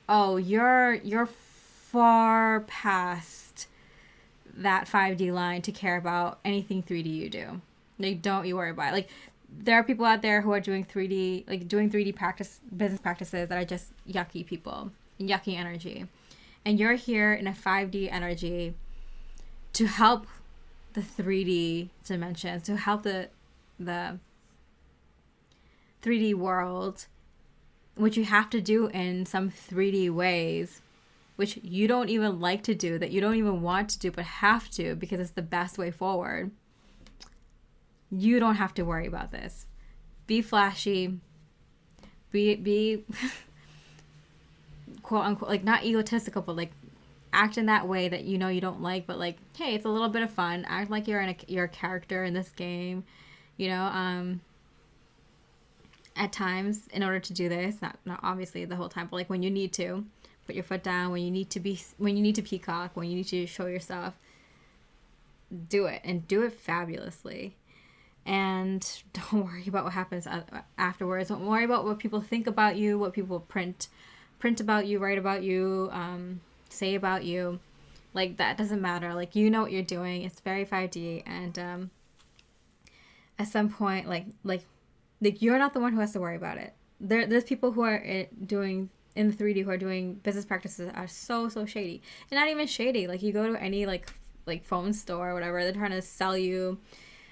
oh, you're far past that 5D line to care about anything 3D you do. Like, don't you worry about it. Like, there are people out there who are doing 3D business practices that are just yucky people, yucky energy. And you're here in a 5D energy to help the 3D dimensions, to help the 3D world, which you have to do in some 3D ways, which you don't even like to do, that you don't even want to do, but have to because it's the best way forward. You don't have to worry about this. Be flashy. Be quote unquote, like, not egotistical, but like act in that way that you don't like, but like, hey, it's a little bit of fun. Act like you're a character in this game, at times in order to do this, not obviously the whole time, but like when you need to put your foot down, when you need to peacock, when you need to show your stuff, do it, and do it fabulously. And don't worry about what happens afterwards. Don't worry about what people think about you, what people print about you, write about you, say about you. Like, that doesn't matter. Like, you know what you're doing. It's very 5D. And at some point, like you're not the one who has to worry about it. There's people who are doing in the 3D who are doing business practices that are so shady. And not even shady. Like, you go to any like phone store or whatever, they're trying to sell you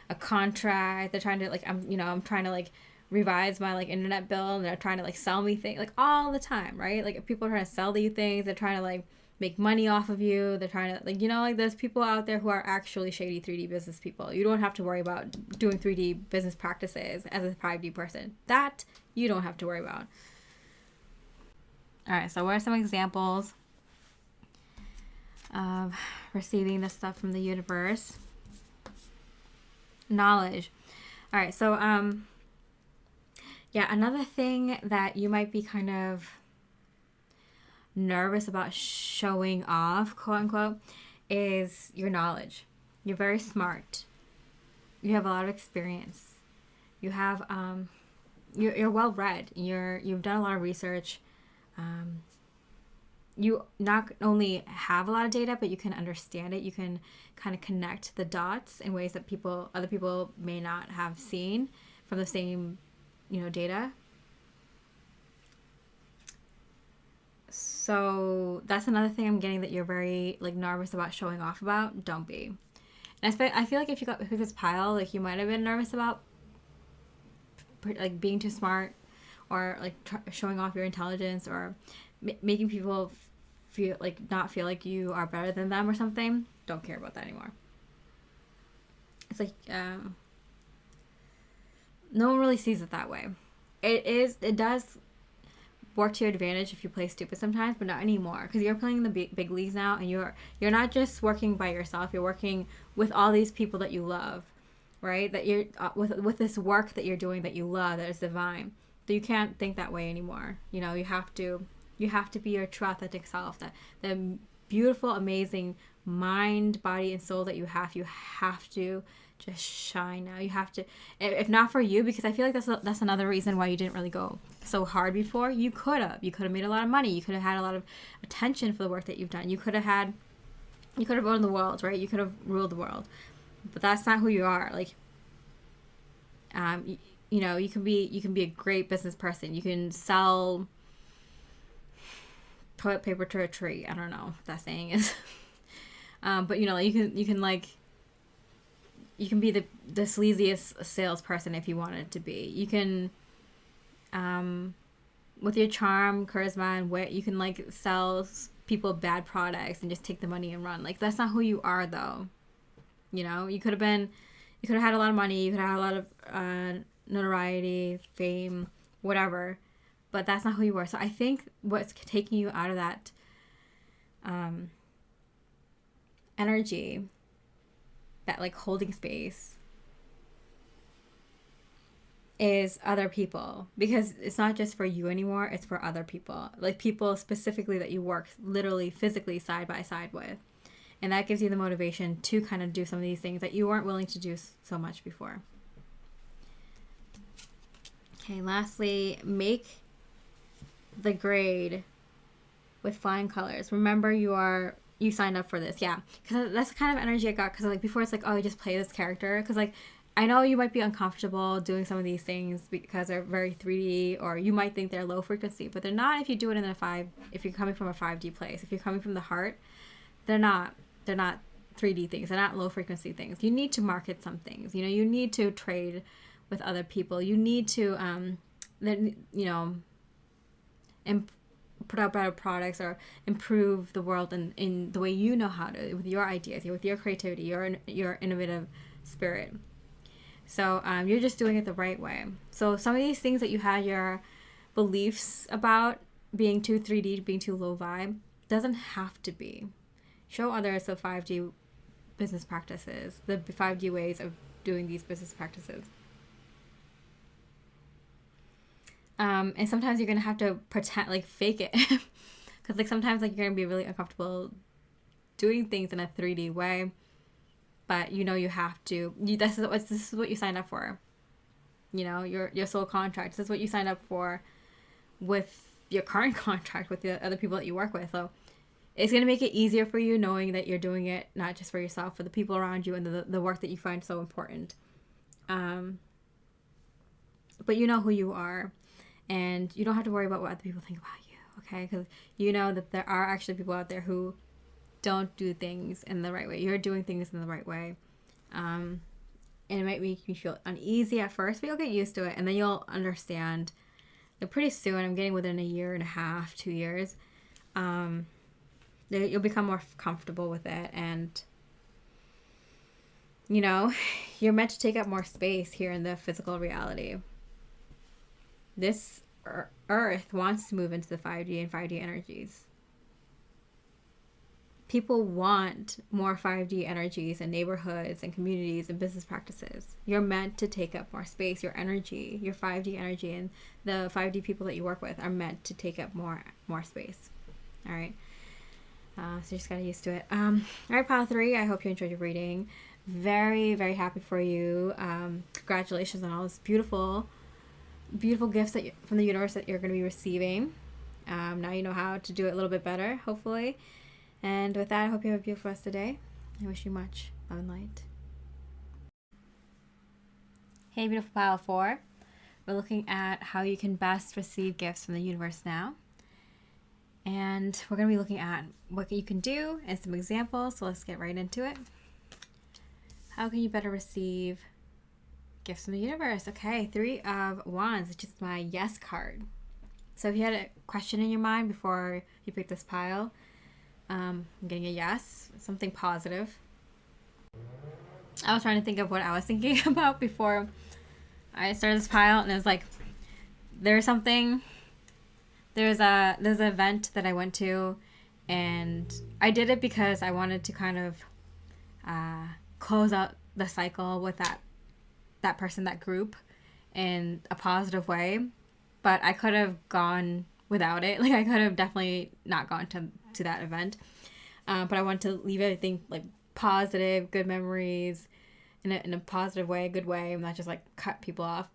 a contract. They're trying to like, I'm trying to like revise my like internet bill, and they're trying to like sell me things like all the time, right? Like, people are trying to sell you things. They're trying to like make money off of you. They're trying to like, like, there's people out there who are actually shady 3D business people. You don't have to worry about doing 3D business practices as a 5D person. That you don't have to worry about. All right, so what are some examples of receiving this stuff from the universe? Knowledge. All right, so yeah, another thing that you might be kind of nervous about showing off, quote unquote, is your knowledge. You're very smart. You have a lot of experience. You have you're well read. You've done a lot of research. You not only have a lot of data, but you can understand it. You can kind of connect the dots in ways that other people may not have seen from the same, data. So that's another thing I'm getting that you're very like nervous about showing off about. Don't be. And I feel like if you got through this pile, like you might have been nervous about like being too smart, or like showing off your intelligence, or making people feel like not feel like you are better than them or something. Don't care about that anymore. It's like no one really sees it that way. It does work to your advantage if you play stupid sometimes, but not anymore, because you're playing the big leagues now, and you're not just working by yourself. You're working with all these people that you love, right? That you're with this work that you're doing that you love, that is divine. So you can't think that way anymore. You have to be your true authentic self. That the beautiful, amazing mind, body, and soul that you have to just shine now. You have to, if not for you, because I feel like that's another reason why you didn't really go so hard before. You could have made a lot of money. You could have had a lot of attention for the work that you've done. You could have owned the world, right? You could have ruled the world, but that's not who you are. Like, you can be a great business person. You can sell toilet paper to a tree. I don't know what that saying is. But you can be the sleaziest salesperson if you wanted to be. You can, with your charm, charisma, and wit, you can like sell people bad products and just take the money and run. Like, that's not who you are, though. You could have had a lot of money. You could have had a lot of notoriety, fame, whatever. But that's not who you are. So I think what's taking you out of that energy, that like holding space, is other people. Because it's not just for you anymore, it's for other people. Like people specifically that you work literally physically side by side with. And that gives you the motivation to kind of do some of these things that you weren't willing to do so much before. Okay, lastly, make the grade with flying colors. Remember, you signed up for this. Yeah, because that's the kind of energy I got. Because like before, it's like, oh, just play this character. Because like I know you might be uncomfortable doing some of these things because they're very 3D, or you might think they're low frequency, but they're not if you do it if you're coming from a 5D place. If you're coming from the heart, they're not 3D things. They're not low frequency things. You need to market some things. You need to trade with other people. You need to put out better products, or improve the world in the way you know how to, with your ideas, with your creativity, your innovative spirit. So you're just doing it the right way. So some of these things that you had your beliefs about being too 3D, being too low vibe, doesn't have to be. Show others the 5D business practices, the 5D ways of doing these business practices. And sometimes you're going to have to pretend, like fake it. Because like sometimes like you're going to be really uncomfortable doing things in a 3D way. But you have to. This is what you signed up for. Your soul contract. This is what you signed up for with your current contract with the other people that you work with. So it's going to make it easier for you knowing that you're doing it not just for yourself, for the people around you and the work that you find so important. But you know who you are. And you don't have to worry about what other people think about you, okay? Because you know that there are actually people out there who don't do things in the right way. You're doing things in the right way. And it might make you feel uneasy at first, but you'll get used to it. And then you'll understand that pretty soon, I'm getting within a year and a half, 2 years, you'll become more comfortable with it. And, you're meant to take up more space here in the physical reality. This Earth wants to move into the 5D and 5D energies. People want more 5D energies in neighborhoods and communities and business practices. You're meant to take up more space. Your energy, your 5D energy, and the 5D people that you work with are meant to take up more space. All right. So you just got to get used to it. All right, pile 3. I hope you enjoyed your reading. Very, very happy for you. Congratulations on all this beautiful gifts from the universe that you're going to be receiving. Now you know how to do it a little bit better, hopefully. And with that, I hope you have a beautiful rest of the day. I wish you much love and light. Hey, beautiful pile 4. We're looking at how you can best receive gifts from the universe now. And we're going to be looking at what you can do and some examples. So let's get right into it. How can you better receive gifts from the universe? Okay, 3 of Wands, which is my yes card. So if you had a question in your mind before you picked this pile, I'm getting a yes, something positive. I was trying to think of what I was thinking about before I started this pile, and it was like, there's an event that I went to, and I did it because I wanted to kind of close out the cycle with that person, that group, in a positive way. But I could have gone without it. Like, I could have definitely not gone to that event. But I want to leave everything like positive, good memories in a positive way, a good way, and not just like cut people off.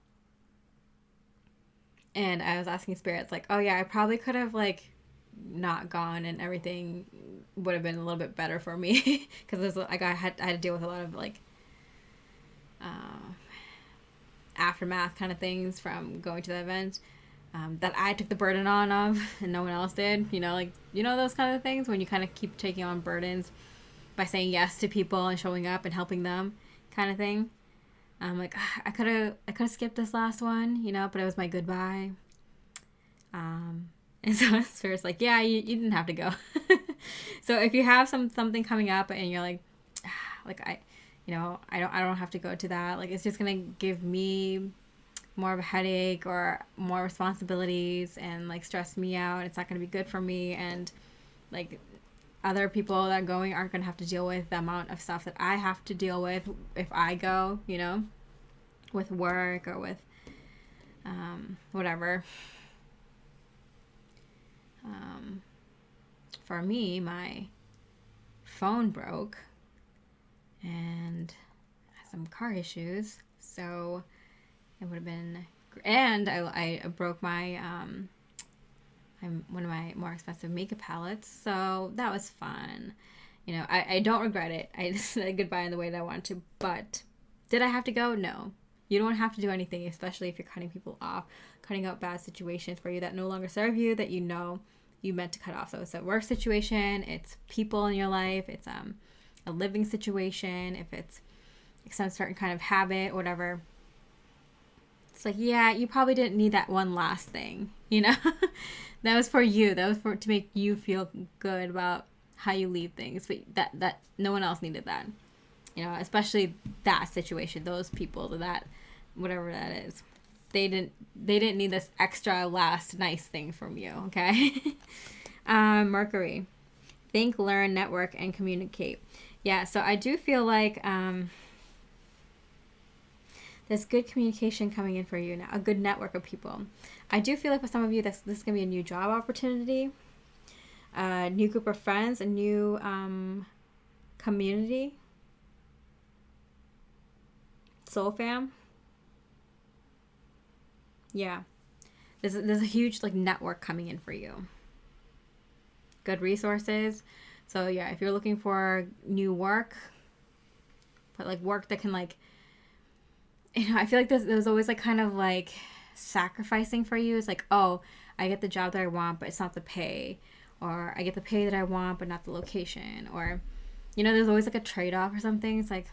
And I was asking spirits, like, oh yeah, I probably could have like not gone, and everything would have been a little bit better for me, because I had to deal with a lot of like aftermath kind of things from going to the event. That I took the burden of and no one else did, those kind of things when you kind of keep taking on burdens by saying yes to people and showing up and helping them kind of thing. Like, I could have skipped this last one, but it was my goodbye. And so Spirit's like, yeah, you didn't have to go. So if you have something coming up and you're like, I don't have to go to that. Like, it's just gonna give me more of a headache or more responsibilities and like stress me out. It's not going to be good for me, and like other people that are going aren't going to have to deal with the amount of stuff that I have to deal with if I go, with work or with whatever. For me, my phone broke and I had some car issues, so it would have been, and I broke my one of my more expensive makeup palettes, so that was fun. I don't regret it. I just said goodbye in the way that I wanted to, but did I have to go? No. You don't have to do anything, especially if you're cutting people off, cutting out bad situations for you that no longer serve you, that you meant to cut off. So it's a work situation, it's people in your life, it's a living situation, if it's some certain kind of habit, whatever. It's like, yeah, you probably didn't need that one last thing, That was for you. That was to make you feel good about how you leave things. But that no one else needed that, especially that situation, those people, that whatever that is. They didn't need this extra last nice thing from you, okay? Mercury. Think, learn, network, and communicate. Yeah, so I do feel like there's good communication coming in for you now, a good network of people. I do feel like for some of you, this is going to be a new job opportunity, a new group of friends, a new community, soul fam. Yeah, there's a huge like network coming in for you. Good resources. So yeah, if you're looking for new work, but like work that can like, I feel like there's always like kind of like sacrificing for you. It's like, oh, I get the job that I want, but it's not the pay, or I get the pay that I want, but not the location, or there's always like a trade-off or something. It's like,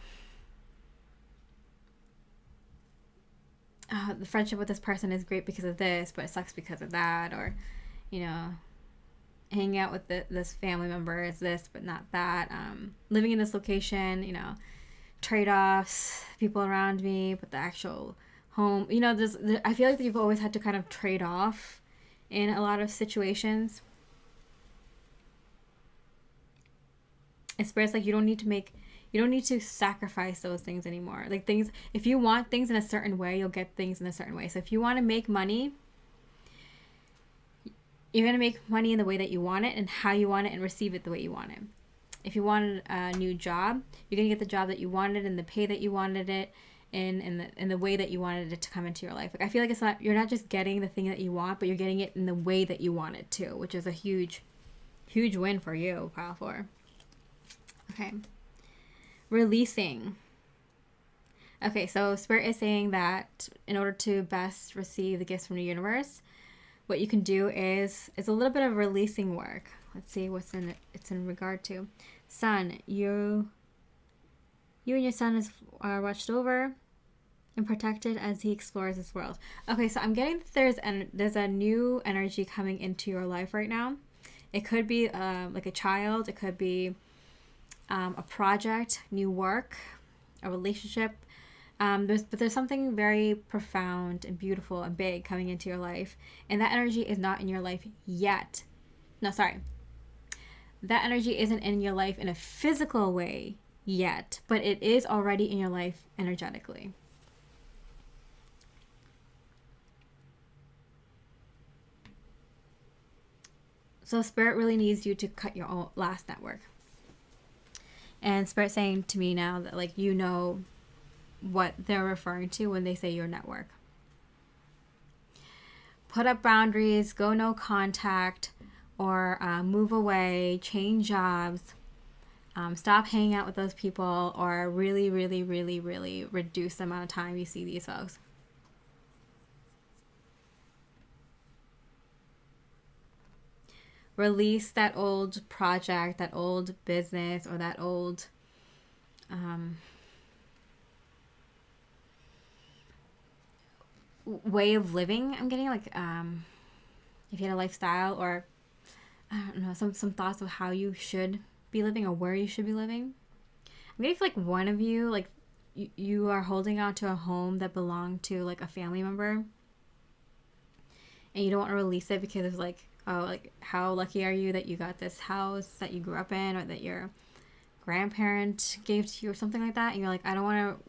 oh, the friendship with this person is great because of this, but it sucks because of that, or hanging out with this family member is this but not that, living in this location, trade-offs, people around me, but the actual home. I feel like you've always had to kind of trade off in a lot of situations. It's like you don't need to sacrifice those things anymore. Like things, if you want things in a certain way, you'll get things in a certain way. So if you want to make money, you're going to make money in the way that you want it and how you want it and receive it the way you want it. If you wanted a new job, you're going to get the job that you wanted and the pay that you wanted it in the way that you wanted it to come into your life. Like I feel like you're not just getting the thing that you want, but you're getting it in the way that you want it to, which is a huge, huge win for you, pile 4. Okay. Releasing. Okay, so Spirit is saying that in order to best receive the gifts from the universe, what you can do is it's a little bit of releasing work. Let's see what's it's in regard to. Sun, you and your son are watched over and protected as he explores this world. Okay, so I'm getting that there's a new energy coming into your life right now. It could be like a child. It could be a project, new work, a relationship. There's something very profound and beautiful and big coming into your life, and that energy is not in your life yet. No, sorry. That energy isn't in your life in a physical way yet, but it is already in your life energetically. So Spirit really needs you to cut your own last network. And Spirit saying to me now that like you know what they're referring to when they say your network. Put up boundaries, go no contact, or move away, change jobs, stop hanging out with those people, or really, really, really, really reduce the amount of time you see these folks. Release that old project, that old business, or that old way of living. I'm getting like if you had a lifestyle, or I don't know, some thoughts of how you should be living or where you should be living. I'm getting like one of you, like you are holding on to a home that belonged to like a family member, and you don't want to release it because it's like, oh, like how lucky are you that you got this house that you grew up in, or that your grandparent gave to you, or something like that. And you're like, I don't want to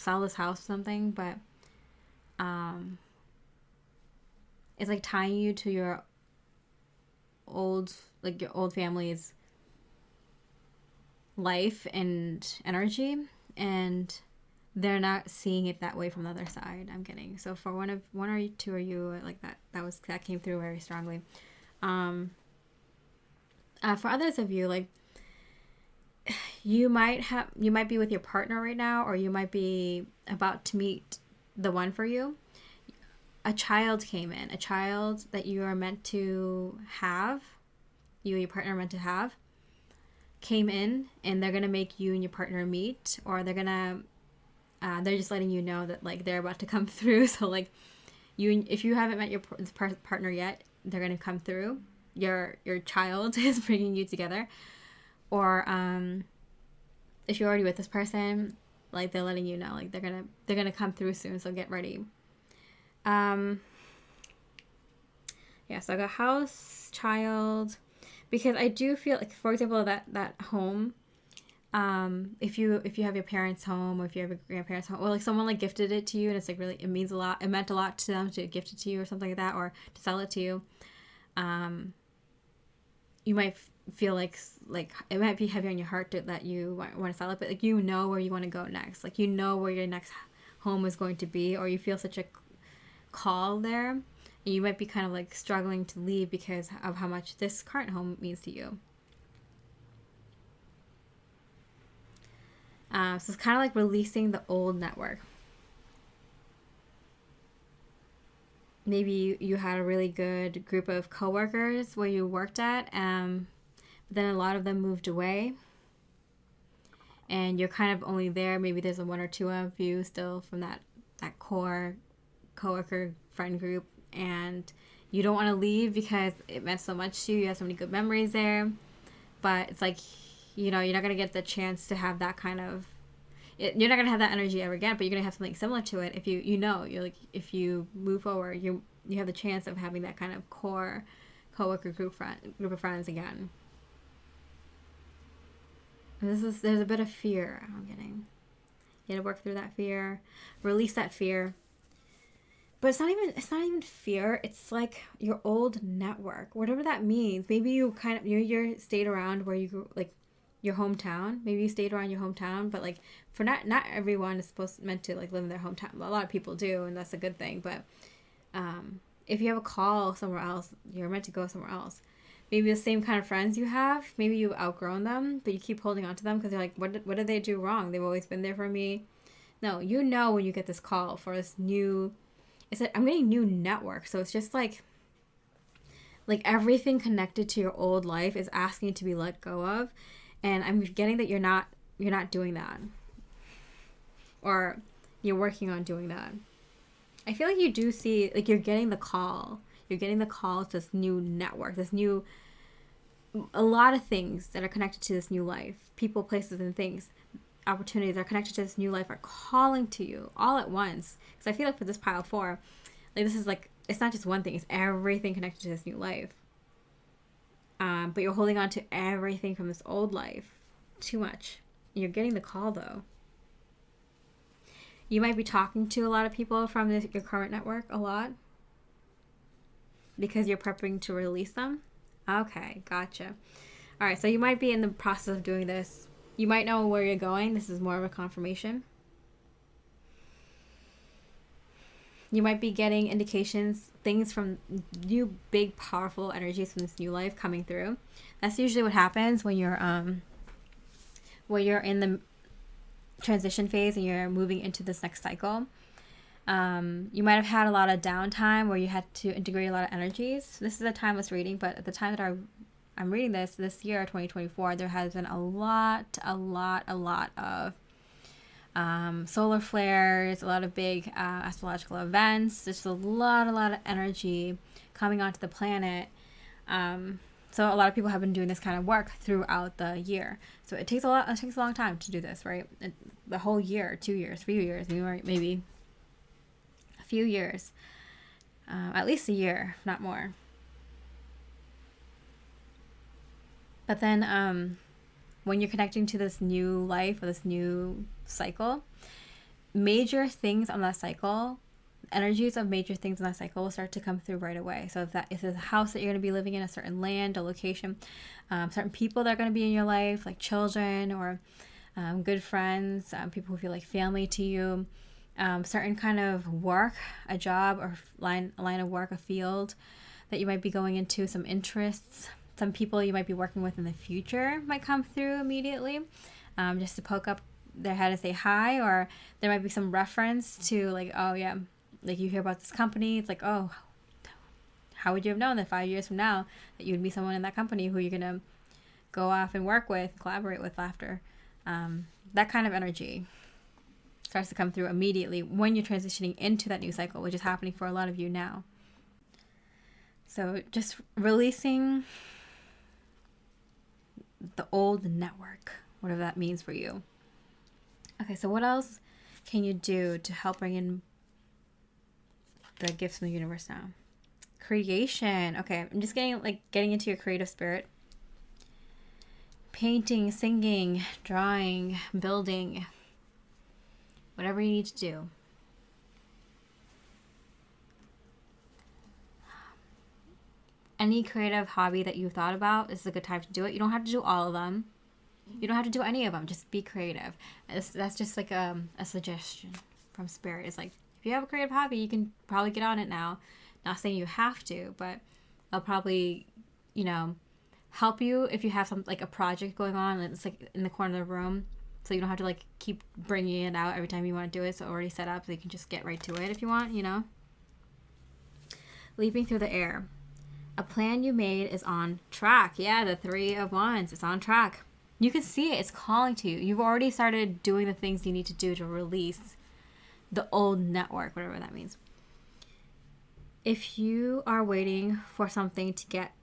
sell this house or something, but it's like tying you to your old family's life and energy, and they're not seeing it that way from the other side. I'm getting, so for one or two of you, like that came through very strongly. For others of you, like you might be with your partner right now, or you might be about to meet the one for you. A child came in, a child that you are meant to have, you and your partner are meant to have, came in, and they're gonna make you and your partner meet, or they're just letting you know that like they're about to come through. So like if you haven't met your partner yet, they're gonna come through. Your child is bringing you together, or if you're already with this person, like they're letting you know like they're gonna come through soon. So get ready. Yeah, so I got house, child, because I do feel like, for example, that home, if you have your parents' home, or if you have your grandparents' home, or like someone like gifted it to you, and it's like really, it meant a lot to them to gift it to you or something like that, or to sell it to you, you might feel like it might be heavy on your heart that you want to sell it, but like you know where you want to go next, like you know where your next home is going to be, or you feel such a call there, and you might be kind of like struggling to leave because of how much this current home means to you. So it's kind of like releasing the old network. Maybe you had a really good group of coworkers where you worked at, but then a lot of them moved away, and you're kind of only there. Maybe there's one or two of you still from that core coworker friend group, and you don't want to leave because it meant so much to you. You have so many good memories there, but it's like, you're not going to get the chance to have that kind of, You're not going to have that energy ever again, but you're going to have something similar to it if you're like, if you move forward, you have the chance of having that kind of core coworker group of friends again. And there's a bit of fear I'm getting. You got to work through that fear, release that fear. But it's not even fear. It's like your old network, whatever that means. Maybe you kind of you stayed around where you grew, like your hometown. Maybe you stayed around your hometown, but like for not everyone is meant to like live in their hometown. A lot of people do, and that's a good thing. But if you have a call somewhere else, you're meant to go somewhere else. Maybe the same kind of friends you have, maybe you've outgrown them, but you keep holding on to them because you're like, what did they do wrong? They've always been there for me. No, when you get this call for this new, it's like, I'm getting new network. So it's just like everything connected to your old life is asking to be let go of. And I'm getting that you're not doing that. Or you're working on doing that. I feel like you do see, like you're getting the call. You're getting the call to this new network, a lot of things that are connected to this new life. People, places, and things, opportunities that are connected to this new life are calling to you all at once. Because I feel like for this pile 4, like this is like, it's not just one thing, it's everything connected to this new life. But you're holding on to everything from this old life too much. You're getting the call though. You might be talking to a lot of people from your current network a lot. Because you're prepping to release them? Okay, gotcha. All right, so you might be in the process of doing this. You might know where you're going. This is more of a confirmation. You might be getting indications, things from new, big, powerful energies from this new life coming through. That's usually what happens when you're in the transition phase and you're moving into this next cycle. You might have had a lot of downtime where you had to integrate a lot of energies. This is a timeless reading, but at the time that I'm reading this year, 2024, there has been a lot of solar flares, a lot of big astrological events. There's a lot of energy coming onto the planet. So a lot of people have been doing this kind of work throughout the year. So it takes a long time to do this, right? The whole year, 2 years, 3 years, maybe few years, at least a year, if not more. But then when you're connecting to this new life or this new cycle, major things on that cycle, energies of major things on that cycle will start to come through right away. So if there's a house that you're going to be living in, a certain land, a location, certain people that are going to be in your life, like children or good friends, people who feel like family to you, certain kind of work, a job or line of work, a field that you might be going into, some interests, some people you might be working with in the future might come through immediately, just to poke up their head and say hi, or there might be some reference to like, oh yeah, like you hear about this company, it's like, oh, how would you have known that 5 years from now that you would be someone in that company who you're gonna go off and work with, collaborate with after, that kind of energy starts to come through immediately when you're transitioning into that new cycle, which is happening for a lot of you now. So just releasing the old network, whatever that means for you. Okay, so what else can you do to help bring in the gifts from the universe now? Creation. Okay, I'm just getting into your creative spirit. Painting, singing, drawing, building, whatever you need to do. Any creative hobby that you thought about, this is a good time to do it. You don't have to do all of them. You don't have to do any of them. Just be creative. That's just like a suggestion from Spirit. It's like, if you have a creative hobby, you can probably get on it now. Not saying you have to, but I'll probably, help you if you have like a project going on and it's like in the corner of the room. So you don't have to like keep bringing it out every time you want to do it. So already set up so you can just get right to it if you want, Leaping through the air. A plan you made is on track. Yeah, the 3 of Wands. It's on track. You can see it. It's calling to you. You've already started doing the things you need to do to release the old network, whatever that means. If you are waiting for something to get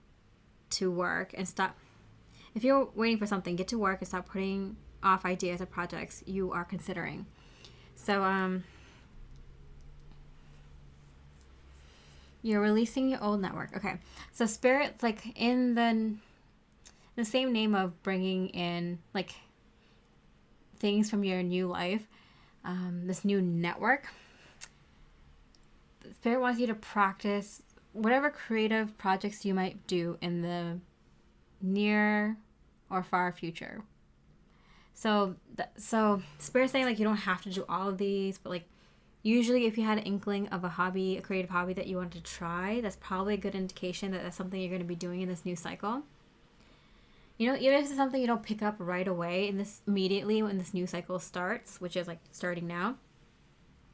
to work and stop. If you're waiting for something, get to work and stop putting off ideas or projects you are considering. So you're releasing your old network. Okay. So Spirit's like in the same name of bringing in like things from your new life, this new network. Spirit wants you to practice whatever creative projects you might do in the near or far future. So Spirit's saying like you don't have to do all of these, but like usually if you had an inkling of a hobby, a creative hobby that you wanted to try, that's probably a good indication that that's something you're going to be doing in this new cycle. You know, even if it's something you don't pick up right away in this immediately when this new cycle starts, which is like starting now,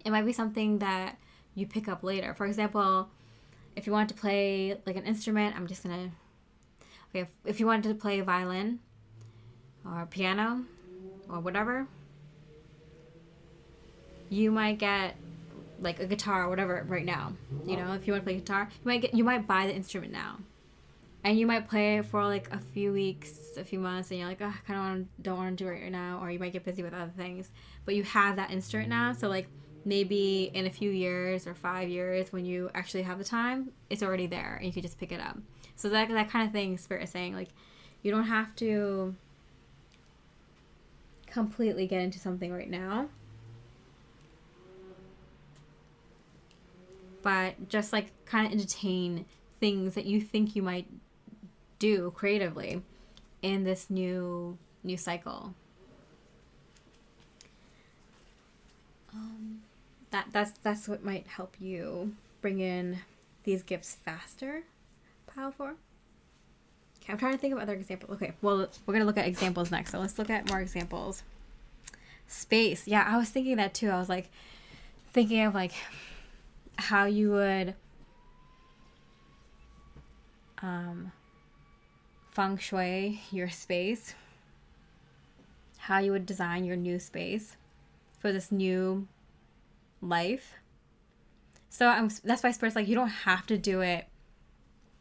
it might be something that you pick up later. For example, if you want to play like an instrument, okay, if you wanted to play violin or piano or whatever, you might get like a guitar or whatever right now. You know, if you want to play guitar, you might buy the instrument now. And you might play it for like a few weeks, a few months, and you're like, oh, I kind of don't want to do it right now, or you might get busy with other things. But you have that instrument now, so like maybe in a few years or 5 years, when you actually have the time, it's already there, and you can just pick it up. So that kind of thing, Spirit is saying, like, you don't have to completely get into something right now, but just like kind of entertain things that you think you might do creatively in this new cycle. That's what might help you bring in these gifts faster, pile 4. Okay, I'm trying to think of other examples. Okay, well, we're gonna look at examples next, so let's look at more examples. Space. Yeah, I was thinking that too. I was like thinking of like how you would feng shui your space, how you would design your new space for this new life. So that's why Spirit's like, you don't have to do it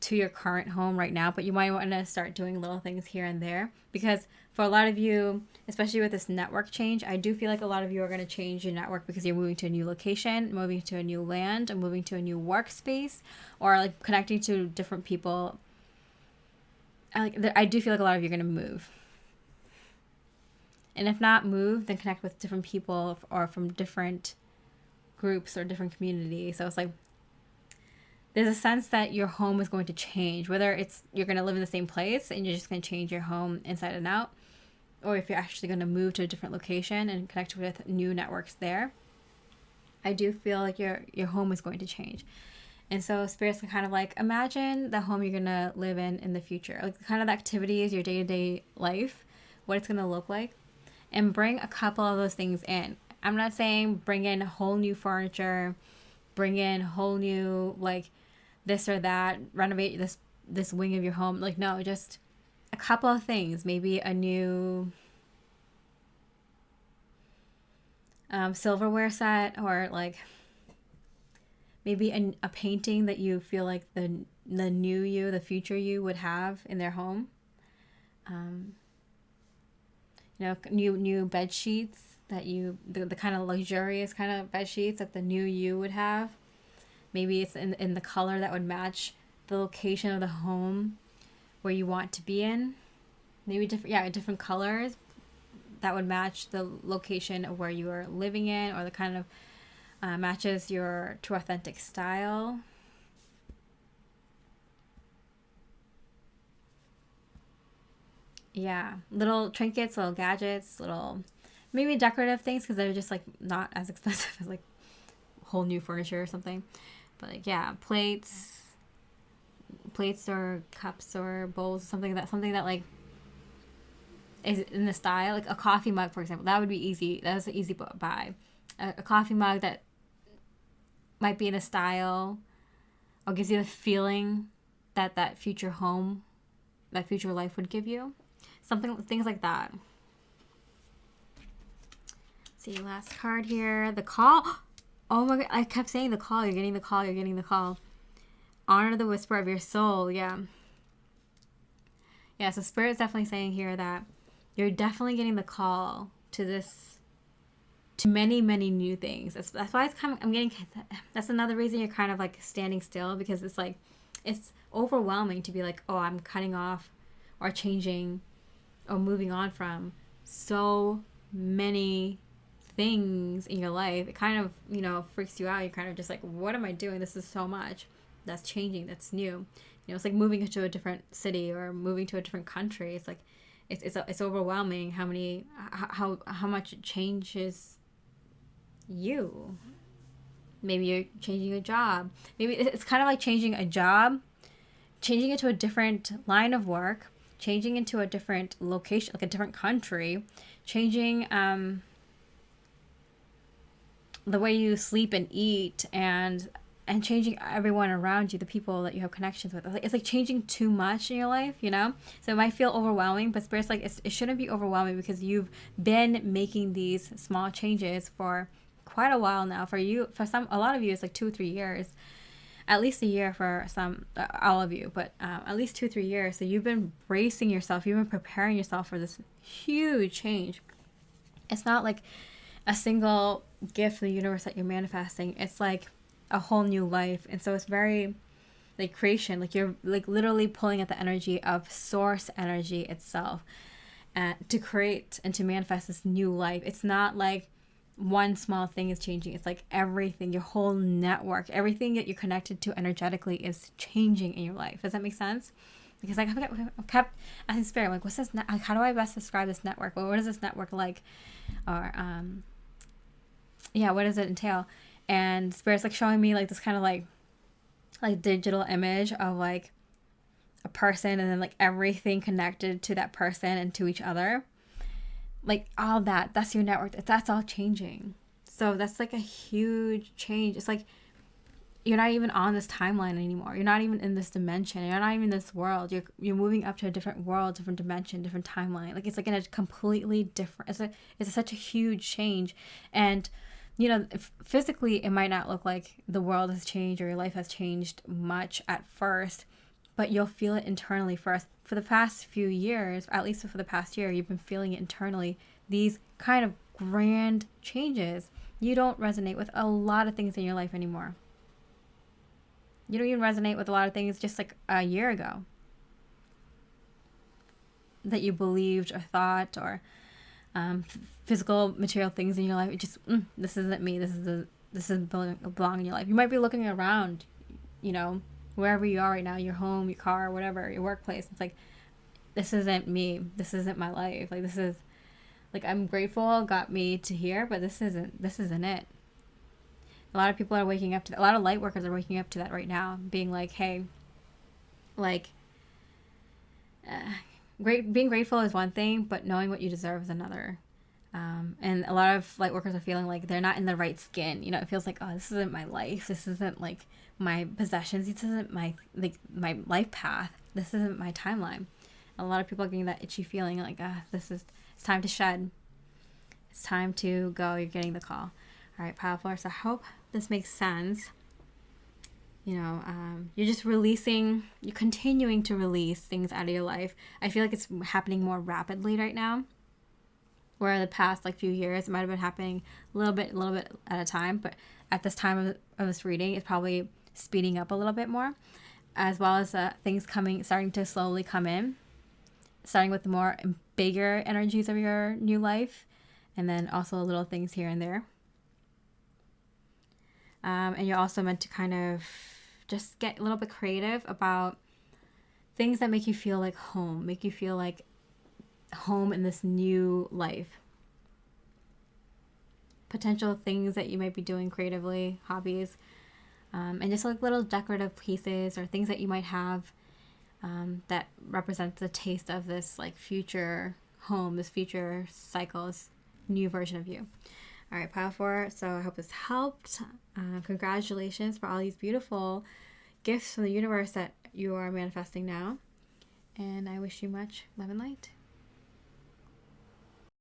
to your current home right now, but you might want to start doing little things here and there, because for a lot of you, especially with this network change, I do feel like a lot of you are going to change your network because you're moving to a new location, moving to a new land, and moving to a new workspace, or like connecting to different people. I do feel like a lot of you are going to move. And if not move, then connect with different people or from different groups or different communities. So it's like there's a sense that your home is going to change, whether it's you're going to live in the same place and you're just going to change your home inside and out, or if you're actually going to move to a different location and connect with new networks there. I do feel like your home is going to change. And so Spirit's kind of like, imagine the home you're going to live in the future, like kind of the activities, your day-to-day life, what it's going to look like, and bring a couple of those things in. I'm not saying bring in whole new furniture, bring in whole new like this or that, renovate this wing of your home. Like, no, just a couple of things. Maybe a new silverware set, or like maybe a painting that you feel like the new you, the future you would have in their home. New bed sheets that the kind of luxurious kind of bed sheets that the new you would have. Maybe it's in the color that would match the location of the home where you want to be in. Maybe different colors that would match the location of where you are living in, or the kind of matches your true authentic style. Yeah, little trinkets, little gadgets, little maybe decorative things, because they're just like not as expensive as like whole new furniture or something. But like, yeah, plates or cups or bowls, something that like is in the style, like a coffee mug, for example. That would be easy. That was an easy buy. A coffee mug that might be in a style or gives you the feeling that future home, that future life would give you. Things like that. See, last card here. The call. Oh my god, I kept saying the call. You're getting the call. You're getting the call. Honor the whisper of your soul. Yeah. Yeah, so Spirit's definitely saying here that you're definitely getting the call to to many, many new things. That's why it's kind of, I'm getting, that's another reason you're kind of like standing still, because it's like, it's overwhelming to be like, oh, I'm cutting off or changing or moving on from so many things in your life. It kind of, freaks you out. You're kind of just like, what am I doing? This is so much that's changing, that's new. It's like moving into a different city or moving to a different country. It's like, it's overwhelming how much it changes you. Maybe you're changing a job. Maybe it's kind of like changing a job, changing it to a different line of work, changing into a different location, like a different country, changing the way you sleep and eat, and changing everyone around you, the people that you have connections with. It's like changing too much in your life, So it might feel overwhelming, but Spirit's like, it shouldn't be overwhelming, because you've been making these small changes for quite a while now. For a lot of you, it's like 2 or 3 years. At least a year for some, all of you, but at least 2 or 3 years. So you've been bracing yourself, you've been preparing yourself for this huge change. It's not like a single gift from the universe that you're manifesting. It's like a whole new life. And so it's very like creation, like you're like literally pulling at the energy of source energy itself, to create and to manifest this new life. It's not like one small thing is changing. It's like everything, your whole network, everything that you're connected to energetically is changing in your life. Does that make sense? Because I kept asking Spirit, like, what's this? Like, how do I best describe this network? Well, what is this network like? Or, what does it entail? And Spirit's like showing me like this kind of like digital image of like a person, and then like everything connected to that person and to each other. Like all that's your network. That's all changing. So that's like a huge change. It's like you're not even on this timeline anymore. You're not even in this dimension. You're not even in this world. You're moving up to a different world, different dimension, different timeline. Like it's like in a completely different. It's such a huge change, and physically it might not look like the world has changed or your life has changed much at first, but you'll feel it internally first. For the past few years, at least for the past year, you've been feeling it internally. These kind of grand changes. You don't resonate with a lot of things in your life anymore. You don't even resonate with a lot of things just like a year ago that you believed or thought, or physical material things in your life. It just, this isn't me. This doesn't belong in your life. You might be looking around, wherever you are right now, your home, your car, whatever, your workplace. It's like, this isn't me. This isn't my life. Like, this is, like, I'm grateful got me to here, but this isn't it. A lot of people are waking up to that. A lot of light workers are waking up to that right now, being like, hey, like, being grateful is one thing, but knowing what you deserve is another. And a lot of light workers are feeling like they're not in the right skin. It feels like, oh, this isn't my life. This isn't like my possessions. This isn't my life path. This isn't my timeline. A lot of people are getting that itchy feeling like, it's time to shed. It's time to go. You're getting the call. All right, powerful. So I hope this makes sense. You're just releasing, you're continuing to release things out of your life. I feel like it's happening more rapidly right now, where the past few years it might have been happening a little bit at a time, but at this time of this reading, it's probably speeding up a little bit more, as well as things starting to slowly come in, starting with the more bigger energies of your new life, and then also little things here and there. And you're also meant to kind of just get a little bit creative about things that make you feel like home, make you feel like home in this new life. Potential things that you might be doing creatively, hobbies, and just like little decorative pieces or things that you might have that represent the taste of this future home, this future cycle, this new version of you. All right, Pile 4. So I hope this helped. Congratulations for all these beautiful gifts from the universe that you are manifesting now. And I wish you much love and light.